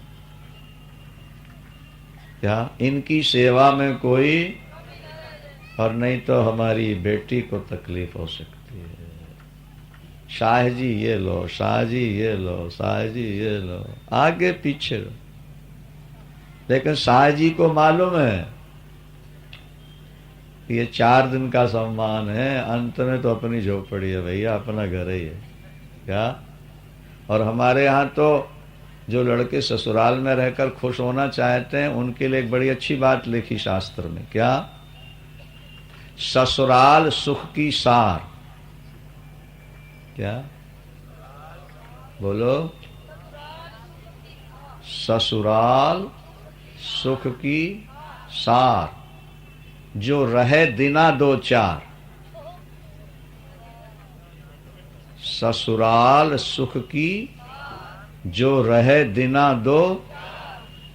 क्या? इनकी सेवा में कोई, और नहीं तो हमारी बेटी को तकलीफ हो सकती है। शाह जी ये लो, शाह जी ये लो, शाह जी ये लो, आगे पीछे लो। लेकिन शाह जी को मालूम है ये 4 दिन का सम्मान है, अंत में तो अपनी झोपड़ी है भैया, अपना घर ही है क्या? और हमारे यहाँ तो जो लड़के ससुराल में रहकर खुश होना चाहते हैं उनके लिए एक बड़ी अच्छी बात लिखी शास्त्र में। क्या? ससुराल सुख की सार। क्या बोलो? ससुराल सुख की सार, जो रहे दिना 2-4। ससुराल सुख की जो रहे दिना 2,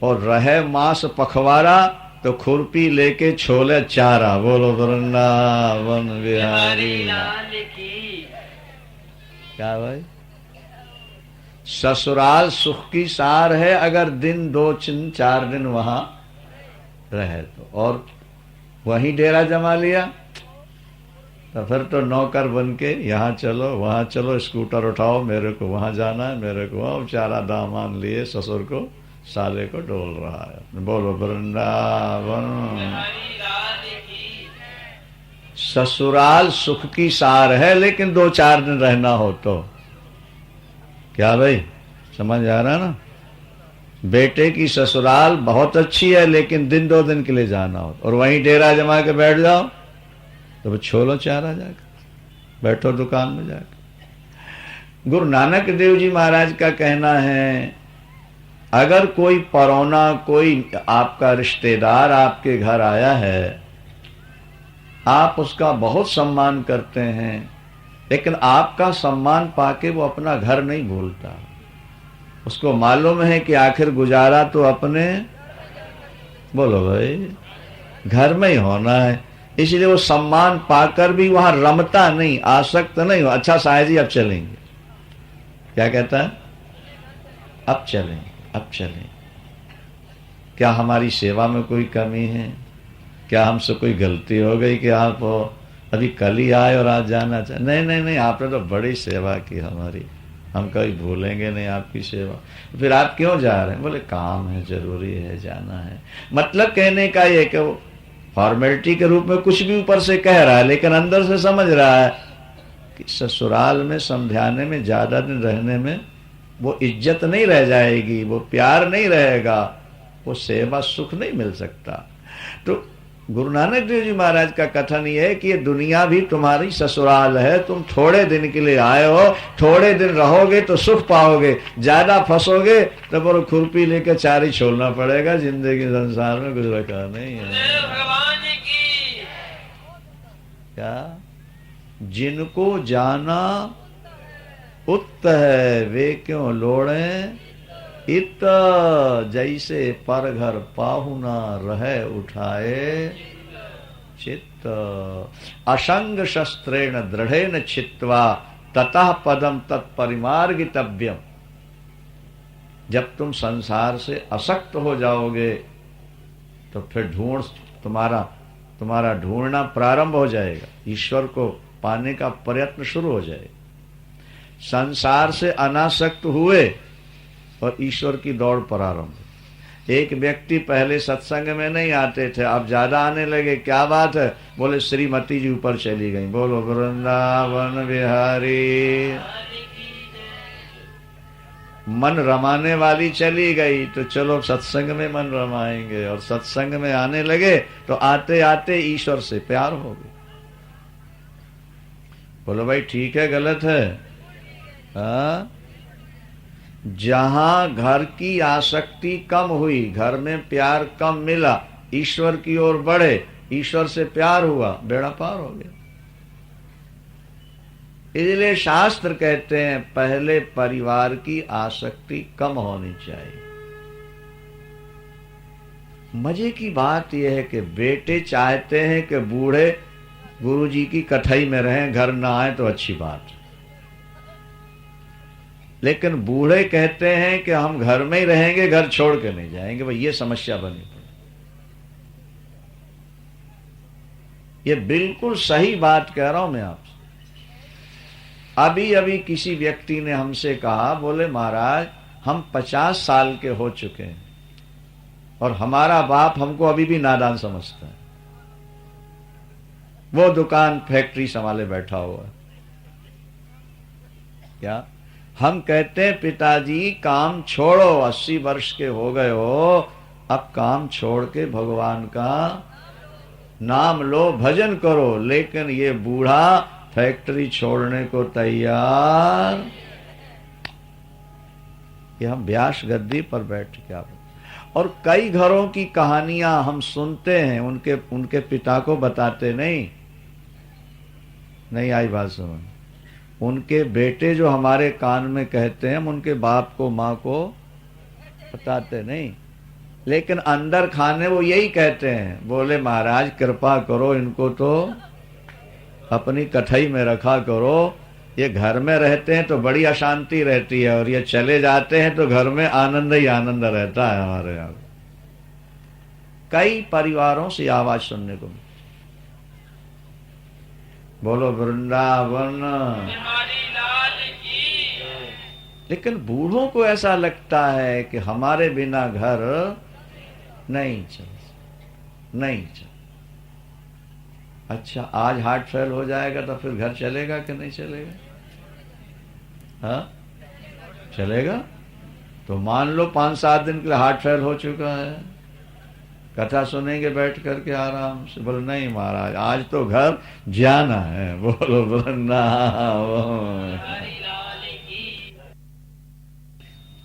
और रहे मास पखवारा तो खुरपी लेके छोले चारा। बोलो वृंदावन बिहारी लाल की। क्या भाई? ससुराल सुख की सार है, अगर दिन 2-4 दिन वहां रहे तो, और वहीं डेरा जमा लिया तो फिर तो नौकर बन के यहाँ चलो वहां चलो, स्कूटर उठाओ, मेरे को वहां जाना है, मेरे को वहां, बेचारा दामान लिए ससुर को साले को डोल रहा है। बोलो वृंदावन। ससुराल सुख की सार है, लेकिन 2-4 दिन रहना हो तो। क्या भाई समझ आ रहा ना? बेटे की ससुराल बहुत अच्छी है, लेकिन दिन 2 दिन के लिए जाना हो और वहीं डेरा जमा के बैठ जाओ तो छोलो चारा जाकर, बैठो दुकान में जाकर। गुरु नानक देव जी महाराज का कहना है, अगर कोई परौना, कोई आपका रिश्तेदार आपके घर आया है, आप उसका बहुत सम्मान करते हैं, लेकिन आपका सम्मान पाके वो अपना घर नहीं भूलता। उसको मालूम है कि आखिर गुजारा तो अपने, बोलो भाई, घर में ही होना है, इसलिए वो सम्मान पाकर भी वहां रमता नहीं, आसक्त नहीं हो। अच्छा साहब जी अब चलेंगे, क्या कहता है? अब चलेंगे, अब चलें। क्या हमारी सेवा में कोई कमी है? क्या हमसे कोई गलती हो गई कि आप अभी कल ही आए और आज जाना चाहे? नहीं नहीं नहीं, आपने तो बड़ी सेवा की हमारी, हम कभी भूलेंगे नहीं आपकी सेवा। फिर आप क्यों जा रहे हैं? बोले काम है, जरूरी है, जाना है। मतलब कहने का ये कि वो फॉर्मेलिटी के रूप में कुछ भी ऊपर से कह रहा है, लेकिन अंदर से समझ रहा है कि ससुराल में समझाने में, ज्यादा दिन रहने में वो इज्जत नहीं रह जाएगी, वो प्यार नहीं रहेगा, वो सेवा सुख नहीं मिल सकता। तो गुरु नानक देव जी महाराज का कथन ये है कि ये दुनिया भी तुम्हारी ससुराल है, तुम थोड़े दिन के लिए आए हो, थोड़े दिन रहोगे तो सुख पाओगे, ज्यादा फंसोगे तो बोलो खुरपी लेकर चारी छोड़ना पड़ेगा। जिंदगी संसार में कुछ रखा नहीं है। भगवान की क्या जिनको जाना उत्त है वे क्यों लोड़े इत, जैसे पर घर पाहुना रहे उठाए चित्त। असंग शस्त्रेण दृढ़ेन छित्वा ततः पदम तत्परिमार्गितव्यम। जब तुम संसार से असक्त हो जाओगे तो फिर तुम्हारा ढूंढना प्रारंभ हो जाएगा, ईश्वर को पाने का प्रयत्न शुरू हो जाएगा। संसार से अनासक्त हुए और ईश्वर की दौड़ प्रारंभ। एक व्यक्ति पहले सत्संग में नहीं आते थे, अब ज्यादा आने लगे। क्या बात है? बोले श्रीमती जी ऊपर चली गई। बोलो वृंदावन बिहारी। मन रमाने वाली चली गई तो चलो सत्संग में मन रमाएंगे, और सत्संग में आने लगे तो आते आते ईश्वर से प्यार हो गया। बोलो भाई ठीक है गलत है? जहां घर की आसक्ति कम हुई, घर में प्यार कम मिला, ईश्वर की ओर बढ़े, ईश्वर से प्यार हुआ, बेड़ा पार हो गया। इसलिए शास्त्र कहते हैं पहले परिवार की आसक्ति कम होनी चाहिए। मजे की बात यह है कि बेटे चाहते हैं कि बूढ़े गुरुजी की कथई में रहें, घर ना आए तो अच्छी बात, लेकिन बूढ़े कहते हैं कि हम घर में ही रहेंगे, घर छोड़ के नहीं जाएंगे। भाई ये समस्या बनी पड़ी। ये बिल्कुल सही बात कह रहा हूं मैं आपसे। अभी अभी किसी व्यक्ति ने हमसे कहा, बोले महाराज हम 50 साल के हो चुके हैं और हमारा बाप हमको अभी भी नादान समझता है। वो दुकान फैक्ट्री संभाले बैठा हुआ है। क्या हम कहते हैं पिताजी काम छोड़ो, 80 वर्ष के हो गए हो, अब काम छोड़ के भगवान का नाम लो, भजन करो। लेकिन ये बूढ़ा फैक्ट्री छोड़ने को तैयार। ये हम व्यास गद्दी पर बैठ के और कई घरों की कहानियां हम सुनते हैं, उनके पिता को बताते नहीं आई बात समझ। उनके बेटे जो हमारे कान में कहते हैं, हम उनके बाप को माँ को बताते नहीं, लेकिन अंदर खाने वो यही कहते हैं। बोले महाराज कृपा करो, इनको तो अपनी कथई में रखा करो। ये घर में रहते हैं तो बड़ी अशांति रहती है, और ये चले जाते हैं तो घर में आनंद ही आनंद रहता है। हमारे यहाँ कई परिवारों से आवाज सुनने को मिली। बोलो वृंदावन। लेकिन बूढ़ों को ऐसा लगता है कि हमारे बिना घर नहीं चल। अच्छा आज हार्ट फेल हो जाएगा तो फिर घर चलेगा कि नहीं चलेगा? हाँ चलेगा। तो मान लो 5-7 दिन के लिए हार्ट फेल हो चुका है, कथा सुनेंगे बैठ करके आराम से। बोले नहीं महाराज आज तो घर जाना है। बोलो वृंदावन।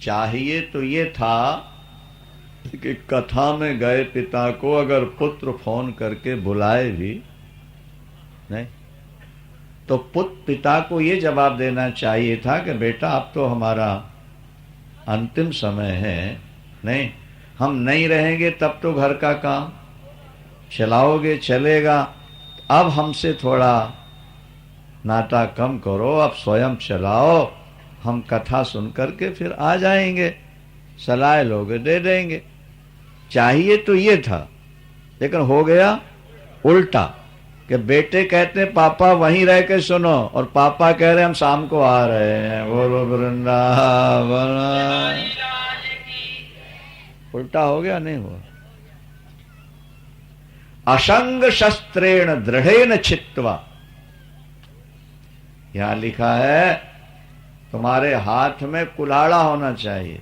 चाहिए तो ये था कि कथा में गए पिता को अगर पुत्र फोन करके बुलाए भी नहीं तो पिता को ये जवाब देना चाहिए था कि बेटा अब तो हमारा अंतिम समय है, नहीं हम नहीं रहेंगे तब तो घर का काम चलाओगे चलेगा, अब हमसे थोड़ा नाता कम करो, अब स्वयं चलाओ, हम कथा सुन करके फिर आ जाएंगे, सलाह लोगे दे देंगे। चाहिए तो ये था, लेकिन हो गया उल्टा कि बेटे कहते हैं पापा वहीं रह के सुनो, और पापा कह रहे हैं हम शाम को आ रहे हैं। बोलो वृंदावन। उल्टा हो गया नहीं हुआ। असंग शस्त्रेण दृढ़ेन छित्वा, यहां लिखा है तुम्हारे हाथ में कुल्हाड़ा होना चाहिए।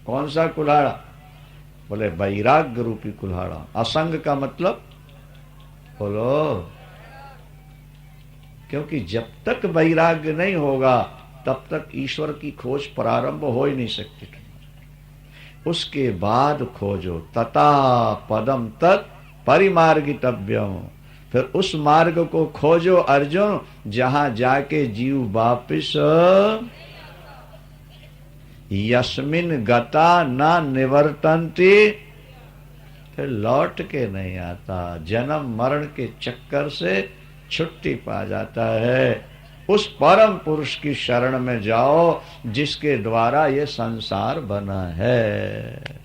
कौन सा कुल्हाड़ा? बोले वैराग्य रूपी कुल्हाड़ा। असंग का मतलब बोलो। क्योंकि जब तक वैराग्य नहीं होगा तब तक ईश्वर की खोज प्रारंभ हो ही नहीं सकती। उसके बाद खोजो, तथा पदम तत् परिमार्गितव्यम। फिर उस मार्ग को खोजो अर्जुन, जहां जाके जीव वापिस यस्मिन गता न निवर्तन्ति, फिर लौट के नहीं आता, जन्म मरण के चक्कर से छुट्टी पा जाता है। उस परम पुरुष की शरण में जाओ जिसके द्वारा ये संसार बना है।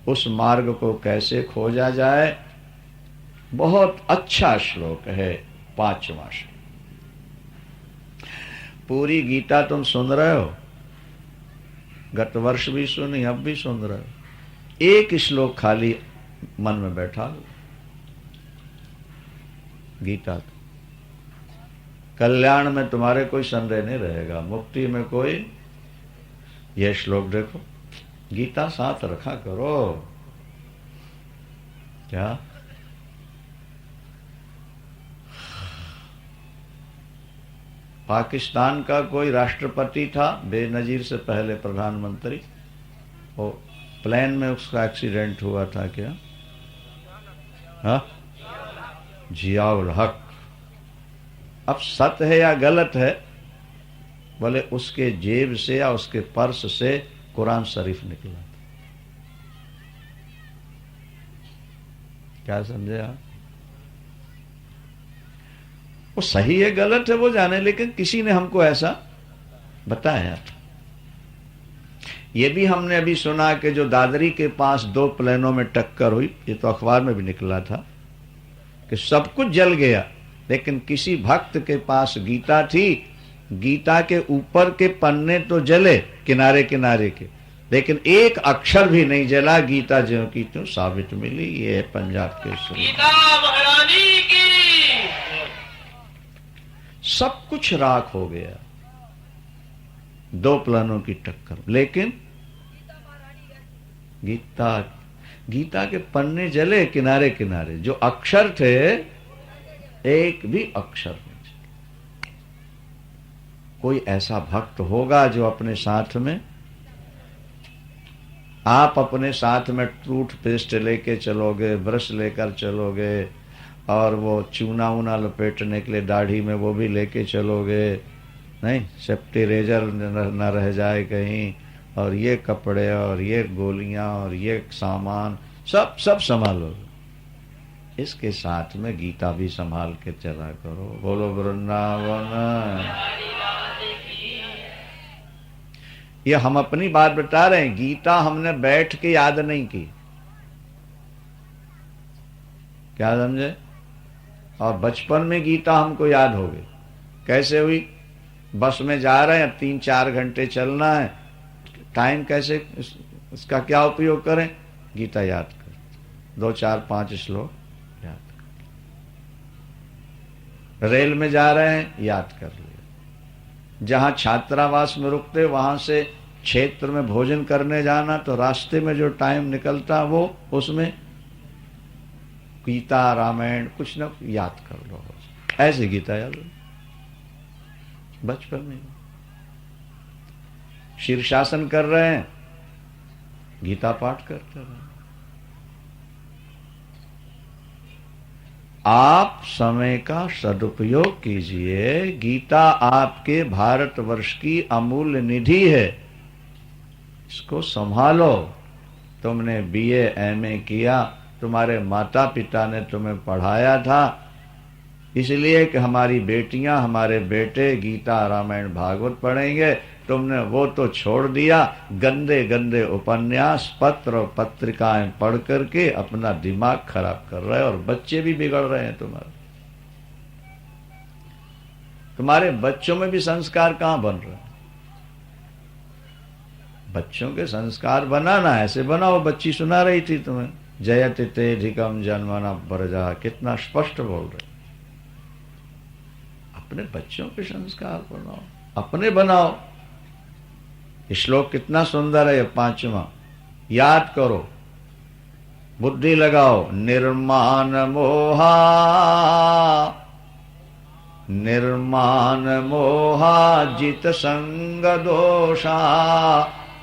उस मार्ग को कैसे खोजा जाए? बहुत अच्छा श्लोक है, 5वां श्लोक। पूरी गीता तुम सुन रहे हो, गत वर्ष भी सुनी, अब भी सुन रहे हो। एक श्लोक खाली मन में बैठा लो गीता का, कल्याण में तुम्हारे कोई संदेह नहीं रहेगा, मुक्ति में कोई। यह श्लोक देखो, गीता साथ रखा करो। क्या पाकिस्तान का कोई राष्ट्रपति था, बेनजीर से पहले प्रधानमंत्री, वो प्लेन में उसका एक्सीडेंट हुआ था क्या? हाँ, जियाउल हक। अब सत्य है या गलत है? बोले उसके जेब से या उसके पर्स से कुरान शरीफ निकला था। क्या समझे आप? वो सही है गलत है वो जाने, लेकिन किसी ने हमको ऐसा बताया था। ये भी हमने अभी सुना कि जो दादरी के पास 2 प्लेनों में टक्कर हुई, ये तो अखबार में भी निकला था कि सब कुछ जल गया, लेकिन किसी भक्त के पास गीता थी, गीता के ऊपर के पन्ने तो जले किनारे किनारे के, लेकिन एक अक्षर भी नहीं जला। गीता जो की त्यों साबित मिली। ये है पंजाब के गीता महारानी की। सब कुछ राख हो गया, 2 प्लानों की टक्कर, लेकिन गीता के पन्ने जले किनारे किनारे। जो अक्षर थे, एक भी अक्षर नहीं जले। कोई ऐसा भक्त होगा जो अपने साथ में, आप अपने साथ में टूथपेस्ट लेके चलोगे, ब्रश लेकर चलोगे, और वो चूना ऊना लपेटने के लिए दाढ़ी में वो भी लेके चलोगे, नहीं सेफ्टी रेजर न रह जाए कहीं, और ये कपड़े और ये गोलियां और ये सामान सब संभालोगे। इसके साथ में गीता भी संभाल के चला करो। बोलो वृंदावन। ये हम अपनी बात बता रहे हैं, गीता हमने बैठ के याद नहीं की। क्या समझे? और बचपन में गीता हमको याद हो गई। कैसे हुई? बस में जा रहे हैं, 3-4 घंटे चलना है, टाइम कैसे, इसका क्या उपयोग करें? गीता याद कर, 2-4-5 श्लोक याद कर। रेल में जा रहे हैं, याद कर लिया। जहां छात्रावास में रुकते वहां से क्षेत्र में भोजन करने जाना, तो रास्ते में जो टाइम निकलता वो उसमें गीता रामायण कुछ न याद कर लो। ऐसे गीता याद लो बचपन में। शीर्षासन कर रहे हैं, गीता पाठ करते रहे। आप समय का सदुपयोग कीजिए। गीता आपके भारतवर्ष की अमूल्य निधि है, इसको संभालो। तुमने बीए एमए किया, तुम्हारे माता पिता ने तुम्हें पढ़ाया था इसलिए कि हमारी बेटियां हमारे बेटे गीता रामायण भागवत पढ़ेंगे। तुमने वो तो छोड़ दिया, गंदे गंदे उपन्यास पत्र और पत्रिकाएं पढ़ करके अपना दिमाग खराब कर रहे हो, और बच्चे भी बिगड़ रहे हैं तुम्हारे बच्चों में भी संस्कार कहां बन रहे हैं? बच्चों के संस्कार बनाना, ऐसे बनाओ। बच्ची सुना रही थी तुम्हें, जयति तेधिकम जन्मना बरजा, कितना स्पष्ट बोल रहे। अपने बच्चों के संस्कार बनाओ, अपने बनाओ। श्लोक कितना सुंदर है, 5वां याद करो। बुद्धि लगाओ। निर्माण मोहा, निर्माण मोहा जित संग दोषा,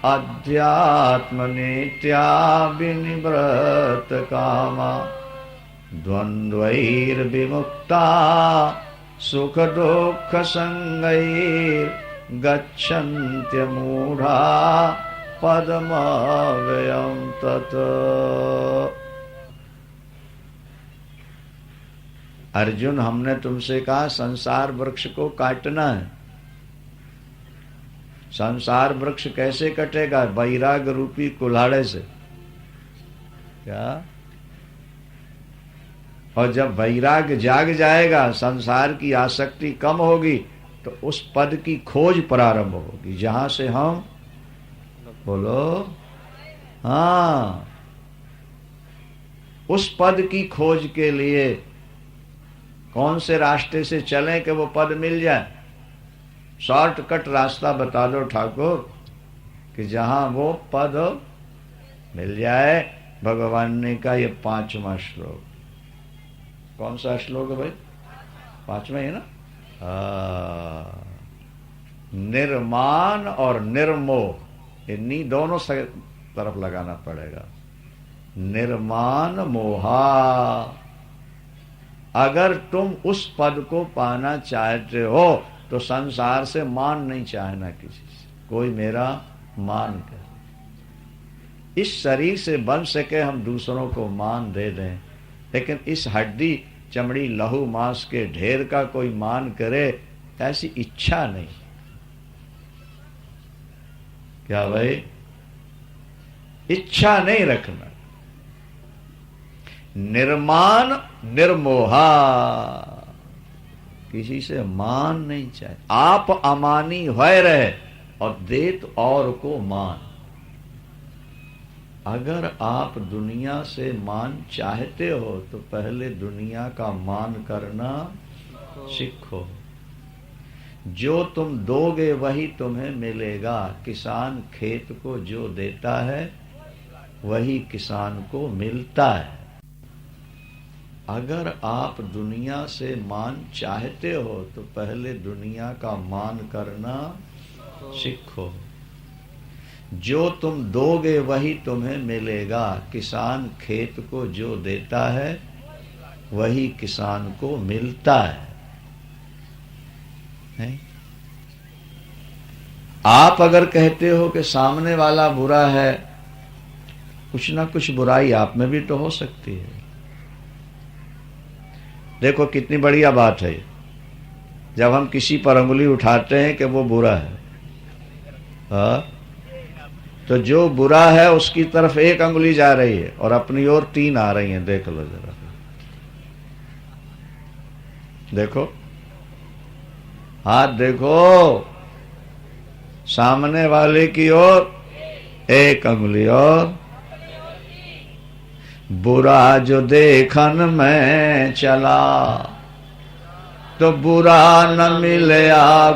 अध्यात्म नित्या विनिवृत कामा, द्वंद्वैर्विमुक्ता सुख दुख संगैर्, गच्छन्त्यमूढ़ा पदमव्ययम् तत्। अर्जुन, हमने तुमसे कहा संसार वृक्ष को काटना है। संसार वृक्ष कैसे कटेगा? वैराग रूपी कुल्हाड़े से। क्या? और जब वैराग जाग जाएगा, संसार की आसक्ति कम होगी, तो उस पद की खोज प्रारंभ होगी जहां से हम, बोलो, हाँ, उस पद की खोज के लिए कौन से रास्ते से चलें कि वो पद मिल जाए? शॉर्टकट रास्ता बता दो ठाकुर कि जहां वो पद मिल जाए। भगवान ने कहा ये 5वां श्लोक। कौन सा श्लोक है भाई? 5वां है ना? निर्माण और निर्मोह, इन्हीं दोनों से तरफ लगाना पड़ेगा। निर्माण मोहा, अगर तुम उस पद को पाना चाहते हो तो संसार से मान नहीं चाहना किसी से, कोई मेरा मान करे। इस शरीर से बन सके हम दूसरों को मान दे दें, लेकिन इस हड्डी चमड़ी लहू मांस के ढेर का कोई मान करे, ऐसी इच्छा नहीं। क्या भाई? इच्छा नहीं रखना। निर्माण निर्मोहा, किसी से मान नहीं चाहे। आप अमानी होए रहे और देत और को मान। अगर आप दुनिया से मान चाहते हो तो पहले दुनिया का मान करना सीखो। जो तुम दोगे वही तुम्हें मिलेगा। किसान खेत को जो देता है वही किसान को मिलता है। अगर आप दुनिया से मान चाहते हो तो पहले दुनिया का मान करना सीखो। जो तुम दोगे वही तुम्हें मिलेगा। किसान खेत को जो देता है वही किसान को मिलता है। नहीं? आप अगर कहते हो कि सामने वाला बुरा है, कुछ ना कुछ बुराई आप में भी तो हो सकती है। देखो कितनी बढ़िया बात है जब हम किसी पर अंगुली उठाते हैं कि वो बुरा है, तो जो बुरा है उसकी तरफ एक अंगुली जा रही है और अपनी ओर 3 आ रही हैं। देख लो जरा, देखो हाथ देखो, सामने वाले की ओर एक अंगुली और बुरा जो देखन में चला तो बुरा न मिले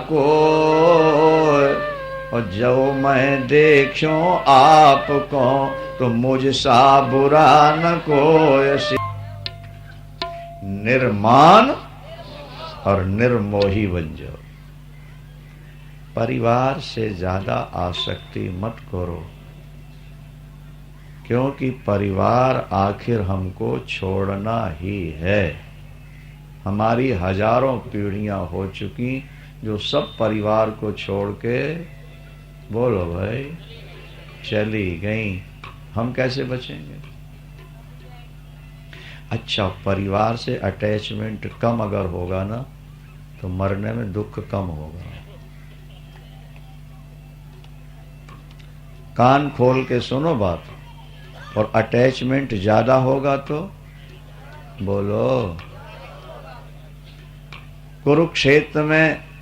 को, और जो मैं देखूं आपको तो मुझसा बुरा न कोई। निर्माण और निर्मोही बन जाओ। परिवार से ज्यादा आसक्ति मत करो, क्योंकि परिवार आखिर हमको छोड़ना ही है। हमारी हजारों पीढ़ियां हो चुकी जो सब परिवार को छोड़ के, बोलो भाई, चली गई। हम कैसे बचेंगे? अच्छा, परिवार से अटैचमेंट कम अगर होगा ना तो मरने में दुख कम होगा। कान खोल के सुनो बात। और अटैचमेंट ज्यादा होगा तो बोलो। कुरुक्षेत्र में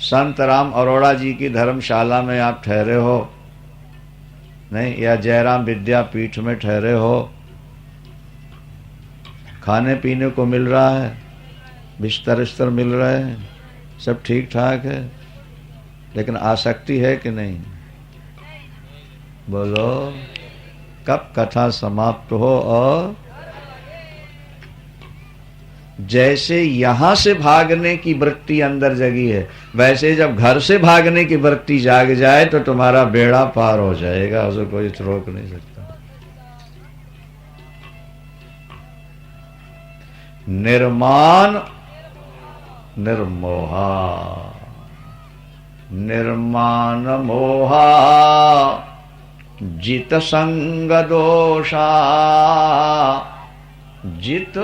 संत राम अरोड़ा जी की धर्मशाला में आप ठहरे हो, नहीं, या जयराम विद्यापीठ में ठहरे हो, खाने पीने को मिल रहा है, बिस्तर मिल रहे हैं, सब ठीक ठाक है, लेकिन आसक्ति है कि नहीं? बोलो। कब कथा समाप्त हो और जैसे यहां से भागने की वृत्ति अंदर जगी है, वैसे जब घर से भागने की वृत्ति जाग जाए तो तुम्हारा बेड़ा पार हो जाएगा, उसे कोई रोक नहीं सकता। निर्माण निर्मोहा, निर्माण मोहा जित संग दोषा, जित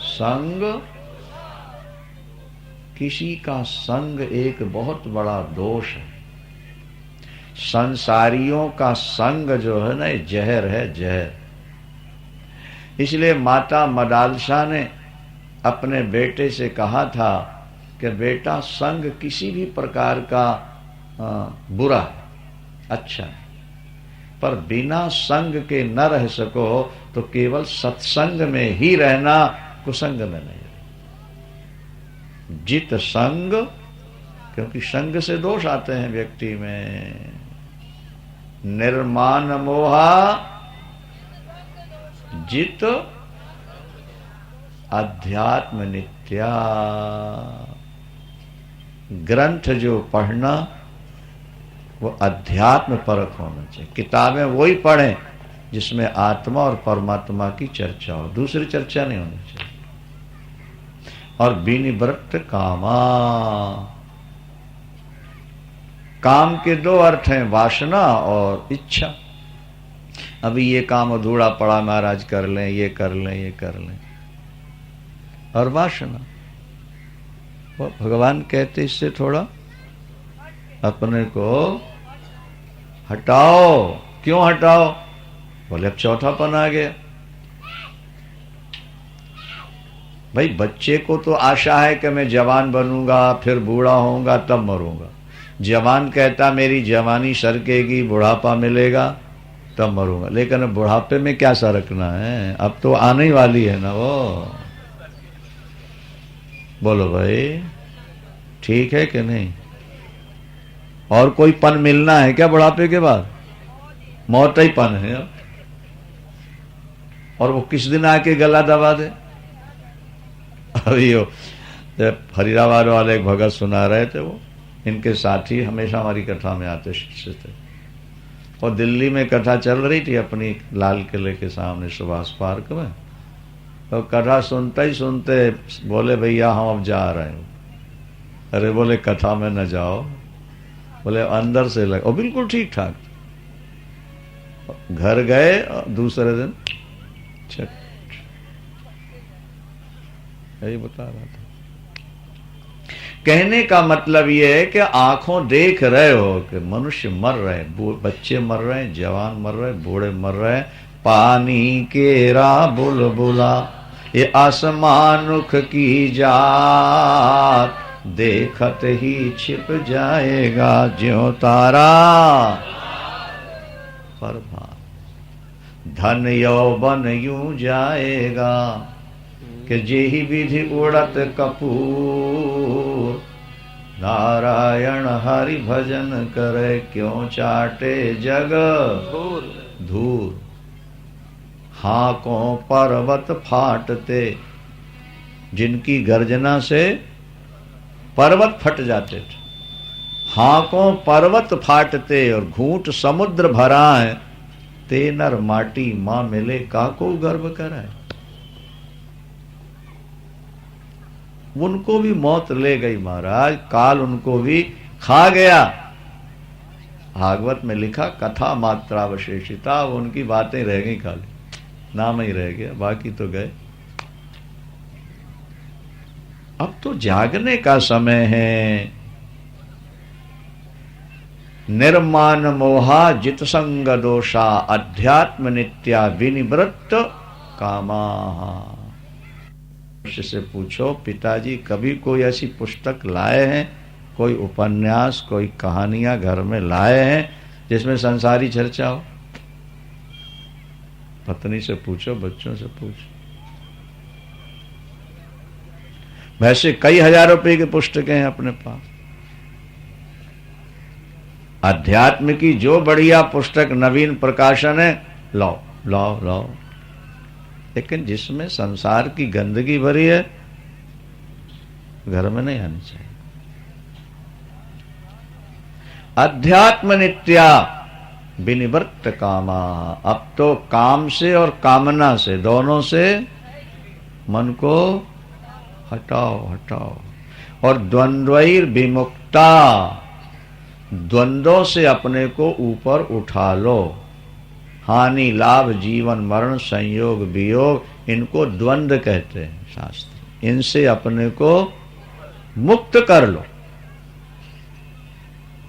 संग, किसी का संग एक बहुत बड़ा दोष है। संसारियों का संग जो है ना, जहर है, जहर। इसलिए माता मदालसा ने अपने बेटे से कहा था कि बेटा, संग किसी भी प्रकार का बुरा है, अच्छा है, पर बिना संग के न रह सको तो केवल सत्संग में ही रहना, कुसंग में नहीं। जित संग, क्योंकि संग से दोष आते हैं व्यक्ति में। निर्माण मोहा जित अध्यात्म नित्या। ग्रंथ जो पढ़ना वो अध्यात्म परक होना चाहिए। किताबें वही पढ़ें जिसमें आत्मा और परमात्मा की चर्चा हो, दूसरी चर्चा नहीं होनी चाहिए। और विनिवृत्त कामा, काम के दो अर्थ हैं, वासना और इच्छा। अभी ये काम अधूरा पड़ा महाराज, कर लें, ये कर लें, ये कर लें। और वासना, वो भगवान कहते इससे थोड़ा अपने को हटाओ। क्यों हटाओ? बोले अब चौथापन आ गया। भाई बच्चे को तो आशा है कि मैं जवान बनूंगा, फिर बूढ़ा होऊंगा, तब मरूंगा। जवान कहता मेरी जवानी सरकेगी, बुढ़ापा मिलेगा, तब मरूंगा। लेकिन अब बुढ़ापे में क्या सरकना है, अब तो आने ही वाली है ना वो। बोलो भाई, ठीक है कि नहीं? और कोई पन मिलना है क्या बुढ़ापे के बाद? मौत ही पन है। और वो किस दिन आके गला दबा दे। अभी वो फरीदाबाद वाले एक भगत सुना रहे थे, वो इनके साथी हमेशा हमारी कथा में आते शिष्य थे। और दिल्ली में कथा चल रही थी अपनी लाल किले के सामने सुभाष पार्क में। तो कथा सुनते ही सुनते बोले भैया हम अब जा रहे हैं। अरे बोले कथा में न जाओ, बोले अंदर से लगे। और बिल्कुल ठीक ठाक। घर गए दूसरे दिन छठ, यही बता रहा था। कहने का मतलब यह है कि आंखों देख रहे हो कि मनुष्य मर रहे, बच्चे मर रहे, जवान मर रहे, बूढ़े मर रहे। पानी केरा बुलबुला ये आसमानुख की जात, देखत ही छिप जाएगा ज्यों तारा प्रभात। धन यौवन यूं जाएगा कि जेहि विधि उड़त कपूर। नारायण हरि भजन करे क्यों चाटे जग धूर। हाकों पर्वत फाटते, जिनकी गर्जना से पर्वत फट जाते थे। हाकों पर्वत फाटते और घूंट समुद्र भरा है। ते नर माटी मां मिले काको गर्भ कराए। उनको भी मौत ले गई महाराज, काल उनको भी खा गया। भागवत में लिखा कथा मात्रावशेषिता, उनकी बातें रह गई, खाली नाम ही रह गया, बाकी तो गए। अब तो जागने का समय है। निर्माण मोहा जित संग दोषा, अध्यात्म नित्या विनिवृत्त कामा। से पूछो पिताजी कभी कोई ऐसी पुस्तक लाए हैं, कोई उपन्यास, कोई कहानियां घर में लाए हैं जिसमें संसारी चर्चा हो? पत्नी से पूछो, बच्चों से पूछो। वैसे कई हजार रुपए की पुस्तकें हैं अपने पास। अध्यात्म की जो बढ़िया पुस्तक नवीन प्रकाशन है लाओ लाओ लाओ। लेकिन जिसमें संसार की गंदगी भरी है घर में नहीं आनी चाहिए। अध्यात्म नित्या विनिवृत्त कामा। अब तो काम से और कामना से, दोनों से मन को हटाओ हटाओ। और द्वंद्वैर विमुक्ता, द्वंद्वों से अपने को ऊपर उठा लो। हानि लाभ जीवन मरण संयोग वियोग, इनको द्वंद्व कहते हैं शास्त्र। इनसे अपने को मुक्त कर लो।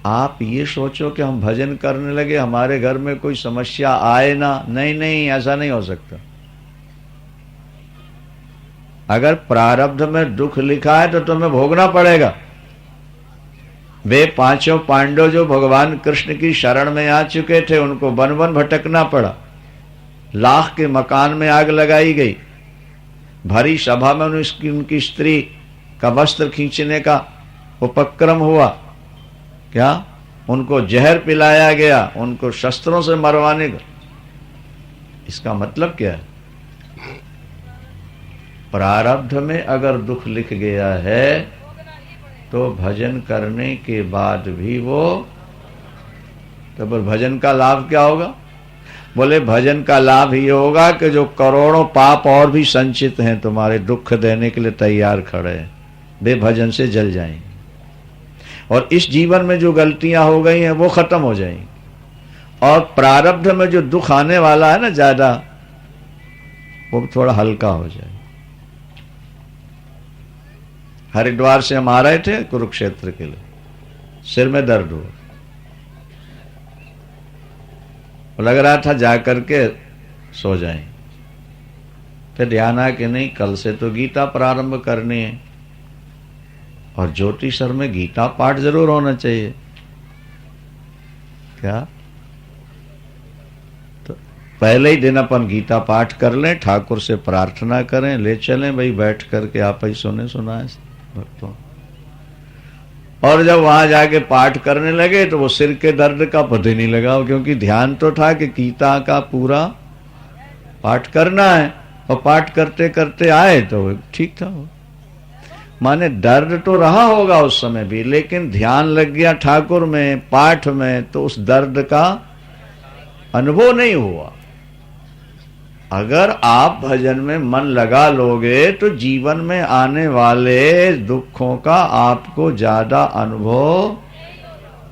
आप ये सोचो कि हम भजन करने लगे हमारे घर में कोई समस्या आए ना, नहीं नहीं, ऐसा नहीं हो सकता। अगर प्रारब्ध में दुख लिखा है तो तुम्हें भोगना पड़ेगा। वे पांचों पांडव जो भगवान कृष्ण की शरण में आ चुके थे, उनको वन वन भटकना पड़ा। लाख के मकान में आग लगाई गई। भरी सभा में उनकी स्त्री का वस्त्र खींचने का उपक्रम हुआ। क्या? उनको जहर पिलाया गया, उनको शस्त्रों से मरवाने का। इसका मतलब क्या है? प्रारब्ध में अगर दुख लिख गया है तो भजन करने के बाद भी वो, तो भजन का लाभ क्या होगा? बोले भजन का लाभ ये होगा कि जो करोड़ों पाप और भी संचित हैं तुम्हारे, दुख देने के लिए तैयार खड़े हैं, वे भजन से जल जाएंगे। और इस जीवन में जो गलतियां हो गई हैं वो खत्म हो जाएंगी। और प्रारब्ध में जो दुख आने वाला है ना ज्यादा, वो थोड़ा हल्का हो जाए। हरिद्वार से हम आ रहे थे कुरुक्षेत्र के लिए, सिर में दर्द हुआ, लग रहा था जाकर के सो जाएं। फिर ध्यान आया कि नहीं, कल से तो गीता प्रारंभ करनी है और ज्योति सर में गीता पाठ जरूर होना चाहिए। क्या? तो पहले ही दिन अपन गीता पाठ कर लें, ठाकुर से प्रार्थना करें, ले चलें भाई बैठ करके, आप ही सुने सुनाए भक्तों। और जब वहां जाके पाठ करने लगे तो वो सिर के दर्द का पता ही नहीं लगा, क्योंकि ध्यान तो था कि गीता का पूरा पाठ करना है। और पाठ करते करते आए तो ठीक था। माने दर्द तो रहा होगा उस समय भी, लेकिन ध्यान लग गया ठाकुर में, पाठ में, तो उस दर्द का अनुभव नहीं हुआ। अगर आप भजन में मन लगा लोगे तो जीवन में आने वाले दुखों का आपको ज्यादा अनुभव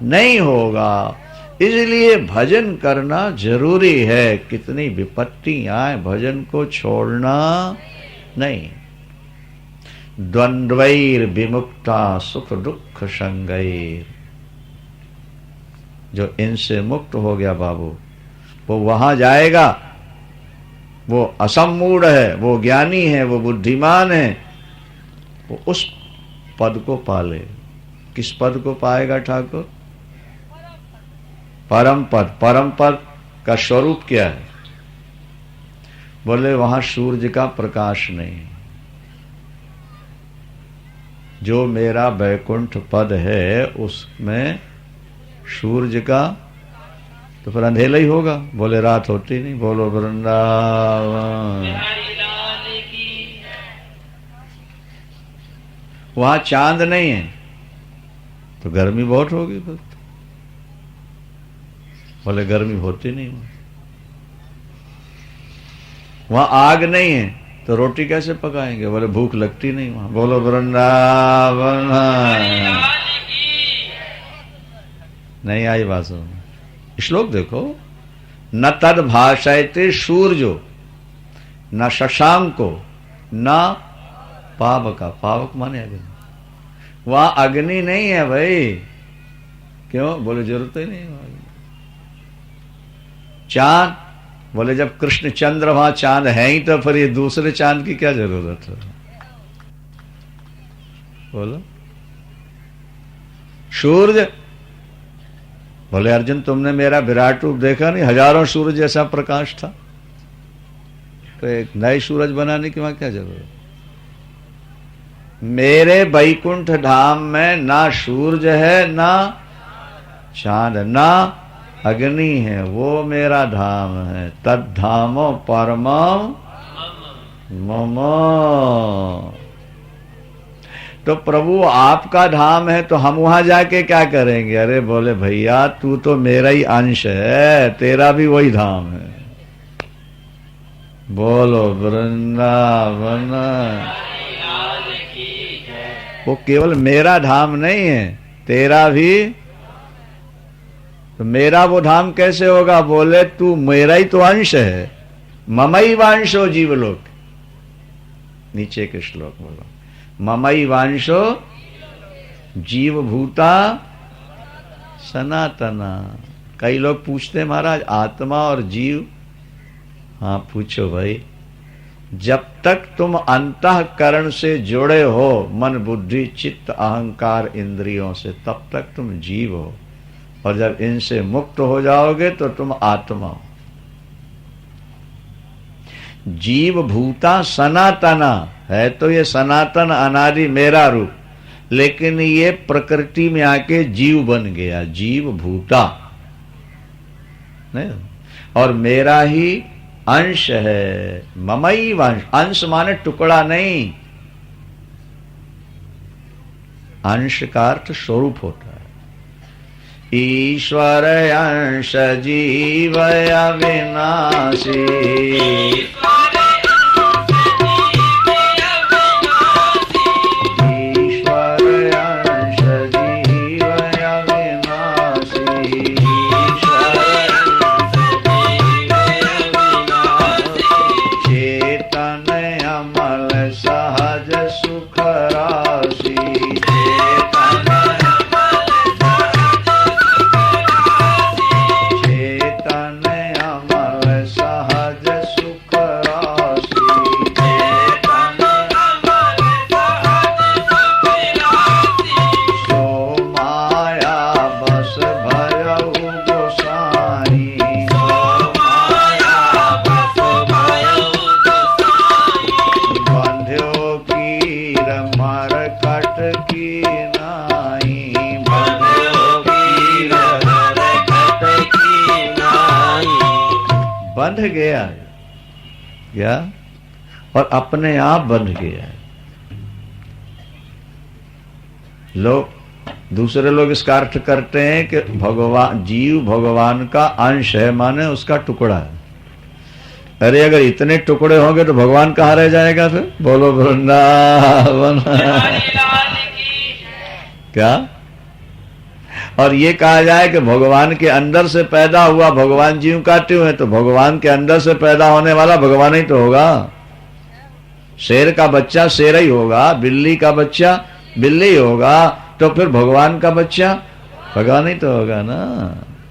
नहीं होगा। इसलिए भजन करना जरूरी है। कितनी विपत्ति आए, भजन को छोड़ना नहीं। द्वंद्वैर विमुक्ता सुख दुख संगैर, जो इनसे मुक्त हो गया बाबू, वो वहां जाएगा। वो असम्मूढ़ है, वो ज्ञानी है, वो बुद्धिमान है, वो उस पद को पाले। किस पद को पाएगा ठाकुर? परम पद। परम पद का स्वरूप क्या है? बोले वहां सूरज का प्रकाश नहीं। जो मेरा वैकुंठ पद है उसमें सूरज का, तो फिर अंधेला ही होगा। बोले रात होती नहीं। बोलो वृंदावन। वहां चांद नहीं है तो गर्मी बहुत होगी। बोले गर्मी होती नहीं। वहां आग नहीं है तो रोटी कैसे पकाएंगे? बोले भूख लगती नहीं वहां। बोलो वृंदावन। नहीं आई बात समझ। श्लोक देखो, न तद भाषयते सूर्यो न शशांको न पावका। पावक माने अग्नि। वहां अग्नि नहीं है भाई। क्यों? बोले जरूरत ही नहीं। चांद, बोले जब कृष्ण चंद्र वहां चांद है ही तो फिर ये दूसरे चांद की क्या जरूरत है? बोलो। सूर्य, बोले अर्जुन तुमने मेरा विराट रूप देखा नहीं? हजारों सूरज जैसा प्रकाश था, तो एक नए सूरज बनाने की वहां क्या जरूरत? मेरे वैकुंठ धाम में ना सूरज है, ना चांद, ना अग्नि है, वो मेरा धाम है। तद्धामो परमं मम। तो प्रभु आपका धाम है तो हम वहां जाके क्या करेंगे? अरे बोले भैया तू तो मेरा ही अंश है, तेरा भी वही धाम है। बोलो वृंदावन। वो केवल मेरा धाम नहीं है, तेरा भी। तो मेरा वो धाम कैसे होगा? बोले तू मेरा ही तो अंश है। ममई वांशो जीवलोक। नीचे के श्लोक बोलो, ममई वांशो जीव भूता सनातना। कई लोग पूछते महाराज आत्मा और जीव। हाँ पूछो भाई, जब तक तुम अंतःकरण से जुड़े हो, मन बुद्धि चित्त अहंकार इंद्रियों से, तब तक तुम जीव हो। और जब इनसे मुक्त हो जाओगे तो तुम आत्मा हो। जीव भूता सनातना है तो ये सनातन अनादि मेरा रूप, लेकिन ये प्रकृति में आके जीव बन गया, जीव भूता नहीं, और मेरा ही अंश है। ममई वंश, अंश माने टुकड़ा नहीं, अंश का अर्थ स्वरूप होता है। ईश्वर अंश जीव अविनाशी, बंध गया क्या? और अपने आप बंध गया। दूसरे लोग इसका अर्थ करते हैं कि भगवान, जीव भगवान का अंश है, माने उसका टुकड़ा है। अरे अगर इतने टुकड़े होंगे तो भगवान कहाँ रह जाएगा फिर? बोलो वृंदावन। क्या? और ये कहा जाए कि भगवान के अंदर से पैदा हुआ, भगवान जीव का त्यों है, तो भगवान के अंदर से पैदा होने वाला भगवान ही तो होगा। शेर का बच्चा शेर ही होगा, बिल्ली का बच्चा बिल्ली ही होगा, तो फिर भगवान का बच्चा भगवान ही तो होगा ना।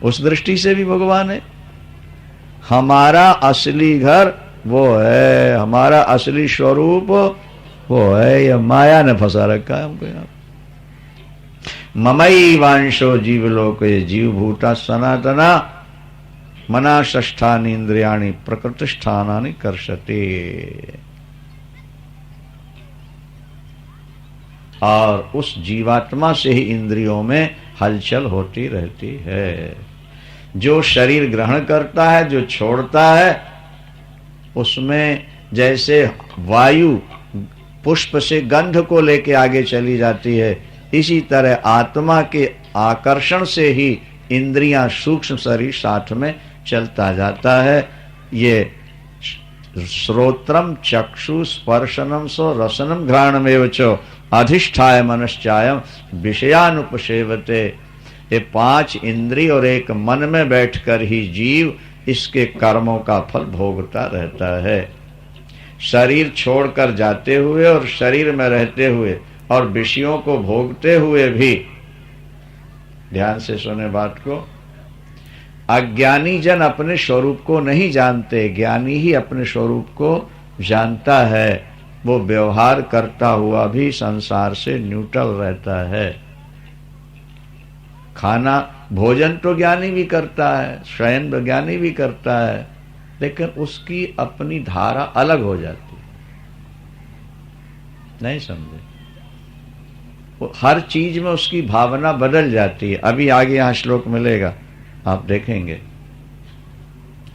उस दृष्टि से भी भगवान है। हमारा असली घर वो है, हमारा असली स्वरूप वो है। यह माया ने फंसा रखा है हमको यहाँ। ममई वांशो जीवलोक, जीव भूता सनातना मना षष्ठानि इंद्रियाणि प्रकृतिष्ठानानि कर्षते। और उस जीवात्मा से ही इंद्रियों में हलचल होती रहती है। जो शरीर ग्रहण करता है, जो छोड़ता है, उसमें जैसे वायु पुष्प से गंध को लेके आगे चली जाती है, इसी तरह आत्मा के आकर्षण से ही इंद्रियां सूक्ष्म शरीर साथ में चलता जाता है। ये श्रोत्रम चक्षु स्पर्शनम सो रसनम घ्राणमेव च अधिष्ठाय मनश्चायम विषयानुपसेवते। ये 5 इंद्रिय और एक मन में बैठकर ही जीव इसके कर्मों का फल भोगता रहता है। शरीर छोड़कर जाते हुए और शरीर में रहते हुए और विषयों को भोगते हुए भी, ध्यान से सुने बात को, अज्ञानी जन अपने स्वरूप को नहीं जानते, ज्ञानी ही अपने स्वरूप को जानता है। वो व्यवहार करता हुआ भी संसार से न्यूट्रल रहता है। खाना भोजन तो ज्ञानी भी करता है, शयन ज्ञानी भी करता है, लेकिन उसकी अपनी धारा अलग हो जाती है। नहीं समझे? हर चीज में उसकी भावना बदल जाती है। अभी आगे यहाँ श्लोक मिलेगा, आप देखेंगे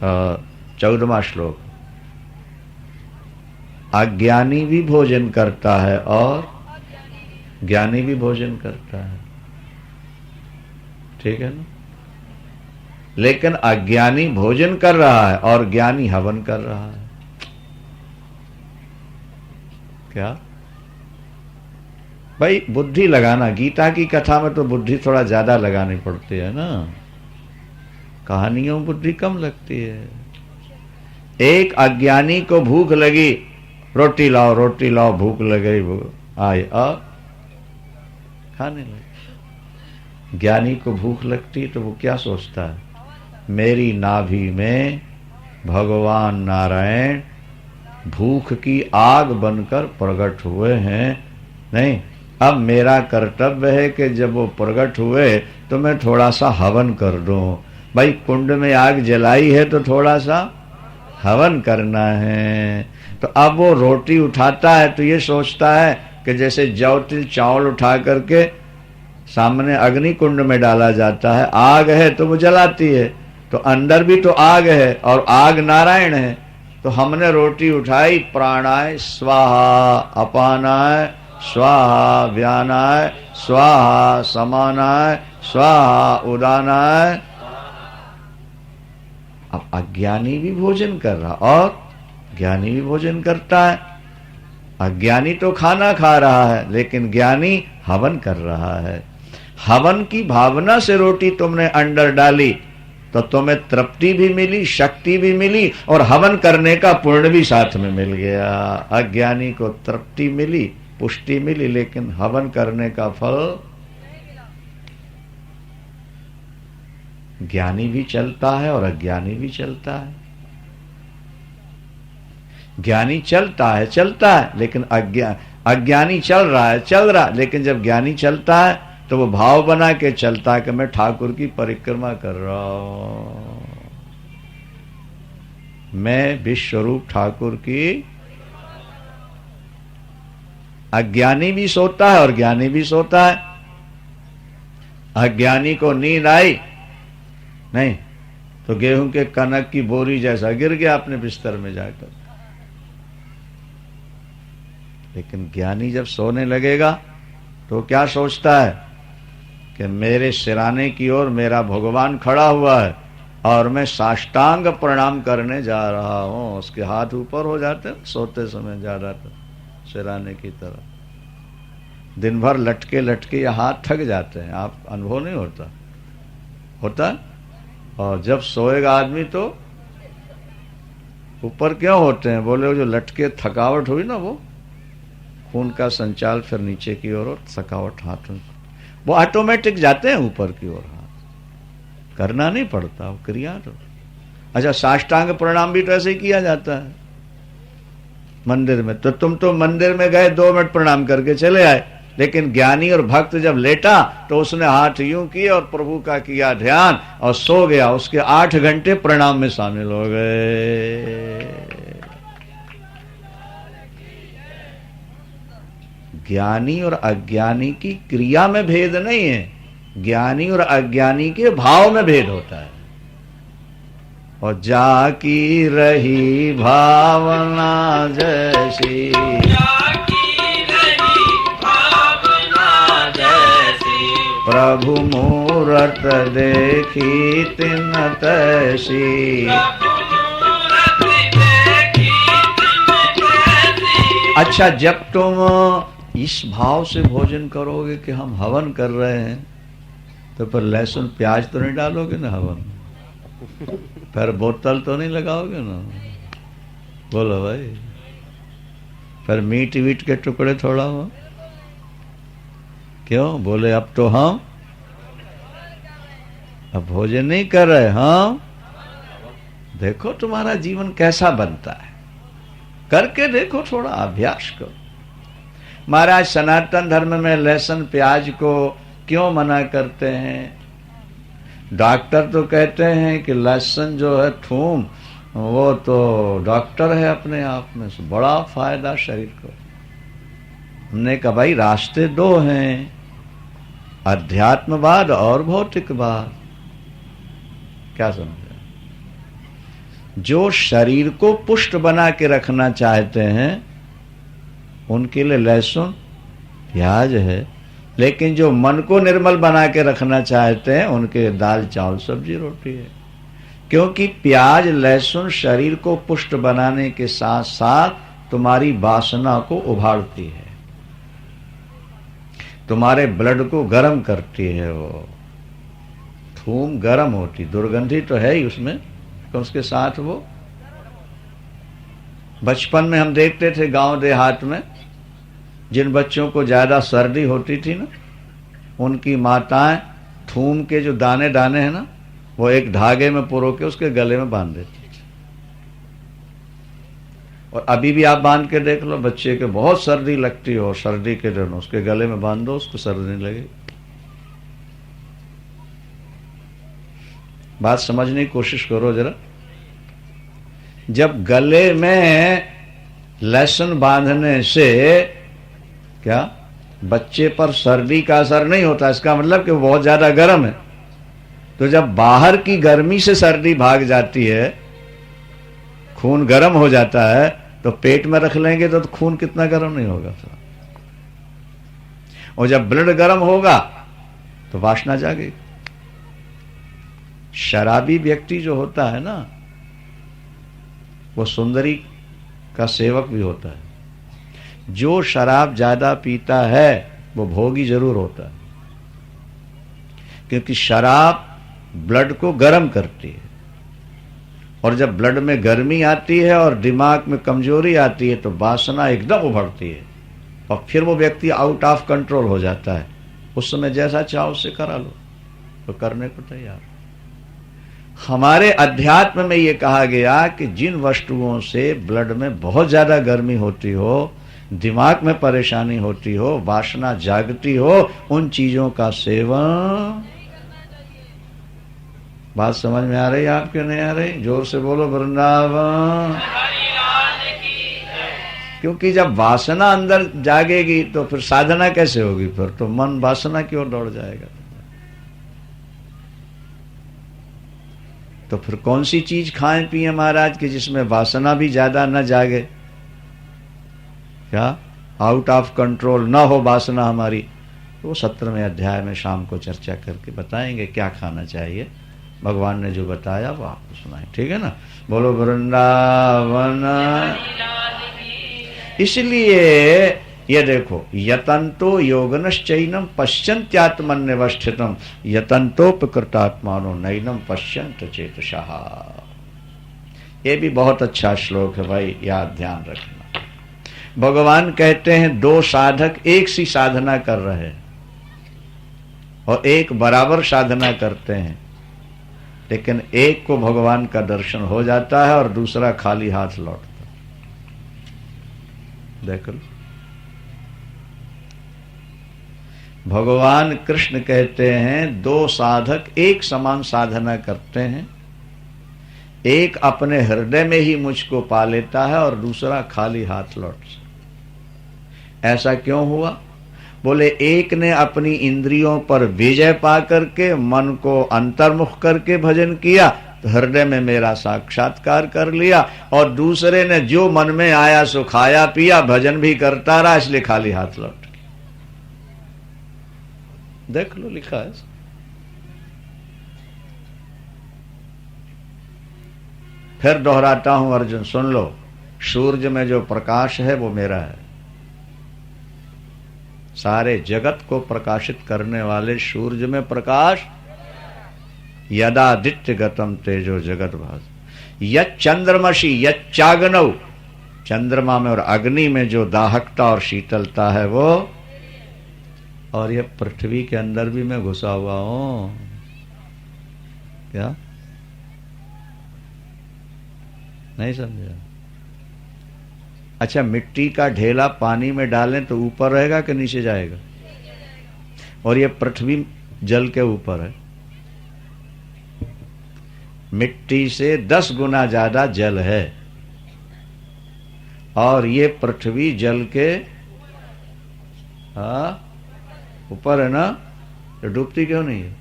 14वां श्लोक, अज्ञानी भी भोजन करता है और ज्ञानी भी भोजन करता है, ठीक है ना। लेकिन अज्ञानी भोजन कर रहा है और ज्ञानी हवन कर रहा है। क्या भाई, बुद्धि लगाना, गीता की कथा में तो बुद्धि थोड़ा ज्यादा लगानी पड़ती है ना, कहानियों में बुद्धि कम लगती है। एक अज्ञानी को भूख लगी, रोटी लाओ रोटी लाओ, भूख लग गई, आए और खाने लगे। ज्ञानी को भूख लगती तो वो क्या सोचता है, मेरी नाभि में भगवान नारायण भूख की आग बनकर प्रकट हुए हैं, नहीं, अब मेरा कर्तव्य है कि जब वो प्रकट हुए तो मैं थोड़ा सा हवन कर दूं। भाई कुंड में आग जलाई है तो थोड़ा सा हवन करना है। तो अब वो रोटी उठाता है तो ये सोचता है कि जैसे जौ तिल चावल उठा करके सामने अग्नि कुंड में डाला जाता है, आग है तो वो जलाती है, तो अंदर भी तो आग है और आग नारायण है। तो हमने रोटी उठाई, प्राणाय स्वाहा, अपानाय स्वाहा, व्यानाय स्वाहा, समानाय स्वाहा, उदानाय। अब अज्ञानी भी भोजन कर रहा और ज्ञानी भी भोजन करता है। अज्ञानी तो खाना खा रहा है लेकिन ज्ञानी हवन कर रहा है। हवन की भावना से रोटी तुमने अंदर डाली तो तुम्हें तृप्ति भी मिली, शक्ति भी मिली और हवन करने का पुण्य भी साथ में मिल गया। अज्ञानी को तृप्ति मिली, पुष्टि मिली, लेकिन हवन करने का फल ज्ञानी भी चलता है और अज्ञानी भी चलता है। ज्ञानी चलता है लेकिन अज्ञानी चल रहा है, लेकिन जब ज्ञानी चलता है तो वो भाव बना के चलता है कि मैं ठाकुर की परिक्रमा कर रहा हूं, मैं विश्वरूप ठाकुर की। अज्ञानी भी सोता है और ज्ञानी भी सोता है। अज्ञानी को नींद आई नहीं तो गेहूं के कनक की बोरी जैसा गिर गया अपने बिस्तर में जाकर। लेकिन ज्ञानी जब सोने लगेगा तो क्या सोचता है कि मेरे सिराने की ओर मेरा भगवान खड़ा हुआ है और मैं साष्टांग प्रणाम करने जा रहा हूं। उसके हाथ ऊपर हो जाते हैं सोते समय ज्यादातर सिराने की तरह। दिन भर लटके लटके ये हाथ थक जाते हैं, आप अनुभव नहीं होता। और जब सोएगा आदमी तो ऊपर क्यों होते हैं, बोले जो लटके थकावट हुई ना, वो खून का संचाल फिर नीचे की ओर और थकावट हाथ में, वो ऑटोमेटिक जाते हैं ऊपर की ओर, हाथ करना नहीं पड़ता, वो क्रिया तो। अच्छा, साष्टांग प्रणाम भी तो ऐसे ही किया जाता है मंदिर में। तो तुम तो मंदिर में गए 2 मिनट प्रणाम करके चले आए, लेकिन ज्ञानी और भक्त जब लेटा तो उसने हाथ यूं किए और प्रभु का किया ध्यान और सो गया। उसके 8 घंटे प्रणाम में शामिल हो गए। ज्ञानी और अज्ञानी की क्रिया में भेद नहीं है, ज्ञानी और अज्ञानी के भाव में भेद होता है। और जाकी रही भावना जैसी, प्रभु मूरत देखी तिन तैसी। अच्छा, जब तुम इस भाव से भोजन करोगे कि हम हवन कर रहे हैं तो फिर लहसुन प्याज तो नहीं डालोगे ना हवन, फिर बोतल तो नहीं लगाओगे ना, बोलो भाई, फिर मीट वीट के टुकड़े थोड़ा हो, क्यों? बोले अब तो हम अब भोजन नहीं कर रहे, हम देखो तुम्हारा जीवन कैसा बनता है, करके देखो, थोड़ा अभ्यास करो। महाराज सनातन धर्म में लहसुन प्याज को क्यों मना करते हैं? डॉक्टर तो कहते हैं कि लहसुन जो है थूम, वो तो डॉक्टर है अपने आप में, बड़ा फायदा शरीर को। हमने कहा भाई रास्ते 2 हैं, अध्यात्मवाद और भौतिकवाद। क्या समझे? जो शरीर को पुष्ट बना के रखना चाहते हैं उनके लिए लहसुन प्याज है, लेकिन जो मन को निर्मल बना के रखना चाहते हैं उनके दाल चावल सब्जी रोटी है। क्योंकि प्याज लहसुन शरीर को पुष्ट बनाने के साथ साथ तुम्हारी वासना को उभारती है, तुम्हारे ब्लड को गर्म करती है। वो थूम गर्म होती, दुर्गंधी तो है ही उसमें, तो उसके साथ वो बचपन में हम देखते थे गांव देहात में जिन बच्चों को ज्यादा सर्दी होती थी ना, उनकी माताएं थूम के जो दाने दाने हैं ना, वो एक धागे में पुरो के उसके गले में बांध देती थी। और अभी भी आप बांध के देख लो, बच्चे के बहुत सर्दी लगती हो, सर्दी के दिन उसके गले में बांध दो, उसको सर्दी नहीं लगेगी। बात समझने की कोशिश करो जरा। जब गले में लहसुन बांधने से क्या बच्चे पर सर्दी का असर नहीं होता, इसका मतलब कि वो बहुत ज्यादा गर्म है। तो जब बाहर की गर्मी से सर्दी भाग जाती है, खून गर्म हो जाता है, तो पेट में रख लेंगे तो खून कितना गर्म नहीं होगा। और जब ब्लड गर्म होगा तो वासना जागेगी। शराबी व्यक्ति जो होता है ना, वो सुंदरी का सेवक भी होता है। जो शराब ज्यादा पीता है वो भोगी जरूर होता है, क्योंकि शराब ब्लड को गर्म करती है, और जब ब्लड में गर्मी आती है और दिमाग में कमजोरी आती है तो वासना एकदम उभरती है, और फिर वो व्यक्ति आउट ऑफ कंट्रोल हो जाता है। उस समय जैसा चाहो उससे करा लो, तो करने को तैयार। हमारे अध्यात्म में ये कहा गया कि जिन वस्तुओं से ब्लड में बहुत ज्यादा गर्मी होती हो, दिमाग में परेशानी होती हो, वासना जागती हो, उन चीजों का सेवन। बात समझ में आ रही है आपके, नहीं आ रही? जोर से बोलो वृंदावन। क्योंकि जब वासना अंदर जागेगी तो फिर साधना कैसे होगी? फिर तो मन वासना की ओर दौड़ जाएगा। तो फिर कौन सी चीज खाएं पिए महाराज कि जिसमें वासना भी ज्यादा न जागे, क्या आउट ऑफ कंट्रोल ना हो वासना हमारी? तो 17वें अध्याय में शाम को चर्चा करके बताएंगे क्या खाना चाहिए। भगवान ने जो बताया वो आपको सुनाए, ठीक है ना? बोलो वृंदावन। इसलिए ये देखो, यतंतो योगनश्चैनम पश्यन्त्यात्मन्यवस्थितम यतंतोपकृतात्मानो नैनम पश्यन्त चेतसः। ये भी बहुत अच्छा श्लोक है भाई, याद ध्यान रखना। भगवान कहते हैं दो साधक एक सी साधना कर रहे हैं और एक बराबर साधना करते हैं, लेकिन एक को भगवान का दर्शन हो जाता है और दूसरा खाली हाथ लौटता। देख लो, भगवान कृष्ण कहते हैं दो साधक एक समान साधना करते हैं, एक अपने हृदय में ही मुझको पा लेता है और दूसरा खाली हाथ लौटता। ऐसा क्यों हुआ? बोले एक ने अपनी इंद्रियों पर विजय पा करके मन को अंतर्मुख करके भजन किया, तो हृदय में मेरा साक्षात्कार कर लिया, और दूसरे ने जो मन में आया सो खाया पिया, भजन भी करता रहा, इसलिए खाली हाथ लौट गया। देख लो, लिखा है। फिर दोहराता हूं अर्जुन, सुन लो, सूर्य में जो प्रकाश है वो मेरा है। सारे जगत को प्रकाशित करने वाले सूर्य में प्रकाश, यदादित्य गतम तेजो जगत भास, यच्चंद्रमसि यच्चाग्नौ, चंद्रमा में और अग्नि में जो दाहकता और शीतलता है वो, और ये पृथ्वी के अंदर भी मैं घुसा हुआ हूं। क्या नहीं समझा? अच्छा, मिट्टी का ढेला पानी में डालें तो ऊपर रहेगा कि नीचे जाएगा? और ये पृथ्वी जल के ऊपर है, मिट्टी से 10 गुना ज्यादा जल है, और ये पृथ्वी जल के ऊपर है ना, तो डूबती क्यों नहीं है?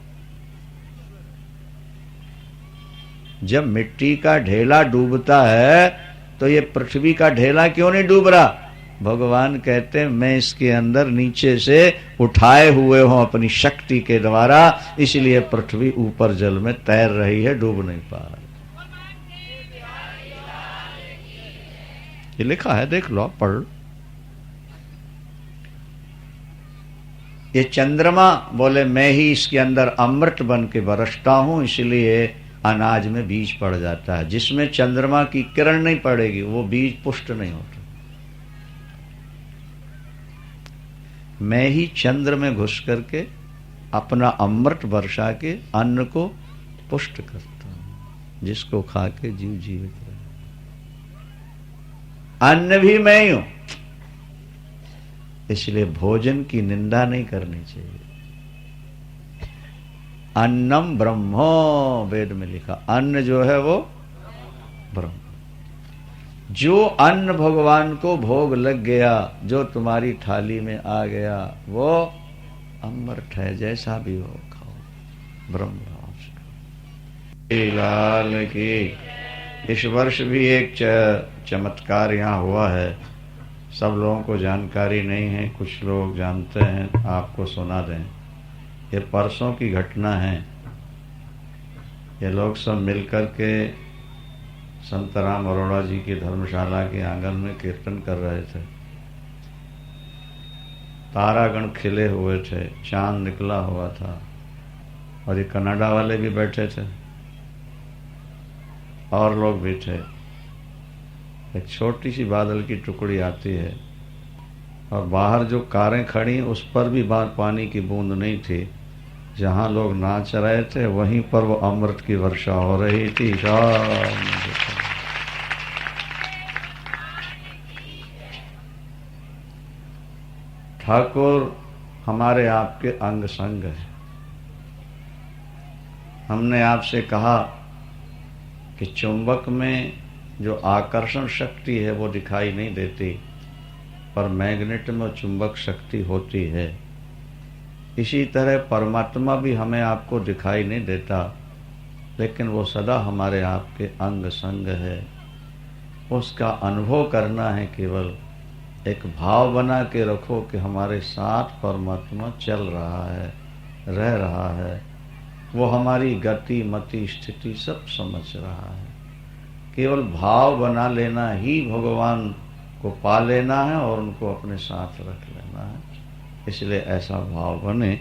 जब मिट्टी का ढेला डूबता है तो ये पृथ्वी का ढेला क्यों नहीं डूब रहा? भगवान कहते हैं मैं इसके अंदर नीचे से उठाए हुए हूं अपनी शक्ति के द्वारा, इसलिए पृथ्वी ऊपर जल में तैर रही है, डूब नहीं पा रही। ये लिखा है, देख लो, पढ़। ये चंद्रमा बोले मैं ही इसके अंदर अमृत बन के बरसता हूं, इसलिए अनाज में बीज पड़ जाता है। जिसमें चंद्रमा की किरण नहीं पड़ेगी वो बीज पुष्ट नहीं होता। मैं ही चंद्र में घुस करके अपना अमृत वर्षा के अन्न को पुष्ट करता हूं, जिसको खा के जीव जीवित रहे। अन्न भी मैं ही हूं, इसलिए भोजन की निंदा नहीं करनी चाहिए। अन्नम ब्रह्मो, वेद में लिखा, अन्न जो है वो ब्रह्म। जो अन्न भगवान को भोग लग गया, जो तुम्हारी थाली में आ गया, वो अमृत है, जैसा भी हो खाओ, ब्रह्म लाल की। इस वर्ष भी एक चमत्कार यहाँ हुआ है, सब लोगों को जानकारी नहीं है, कुछ लोग जानते हैं, आपको सुना दें। ये परसों की घटना है। ये लोग सब मिलकर के संत राम अरोड़ा जी की धर्मशाला के आंगन में कीर्तन कर रहे थे। तारागण खिले हुए थे, चांद निकला हुआ था, और ये कनाडा वाले भी बैठे थे और लोग भी थे। एक छोटी सी बादल की टुकड़ी आती है और बाहर जो कारें खड़ी उस पर भी बाहर पानी की बूंद नहीं थी। जहां लोग नाच रहे थे वहीं पर वो अमृत की वर्षा हो रही थी। ठाकुर हमारे आपके अंग संग है। हमने आपसे कहा कि चुंबक में जो आकर्षण शक्ति है वो दिखाई नहीं देती, पर मैग्नेट में चुंबक शक्ति होती है। इसी तरह परमात्मा भी हमें आपको दिखाई नहीं देता, लेकिन वो सदा हमारे आपके अंग संग है। उसका अनुभव करना है, केवल एक भाव बना के रखो कि हमारे साथ परमात्मा चल रहा है, रह रहा है, वो हमारी गति मति स्थिति सब समझ रहा है। केवल भाव बना लेना ही भगवान को पा लेना है और उनको अपने साथ रख लेना है। इसलिए ऐसा भाव बने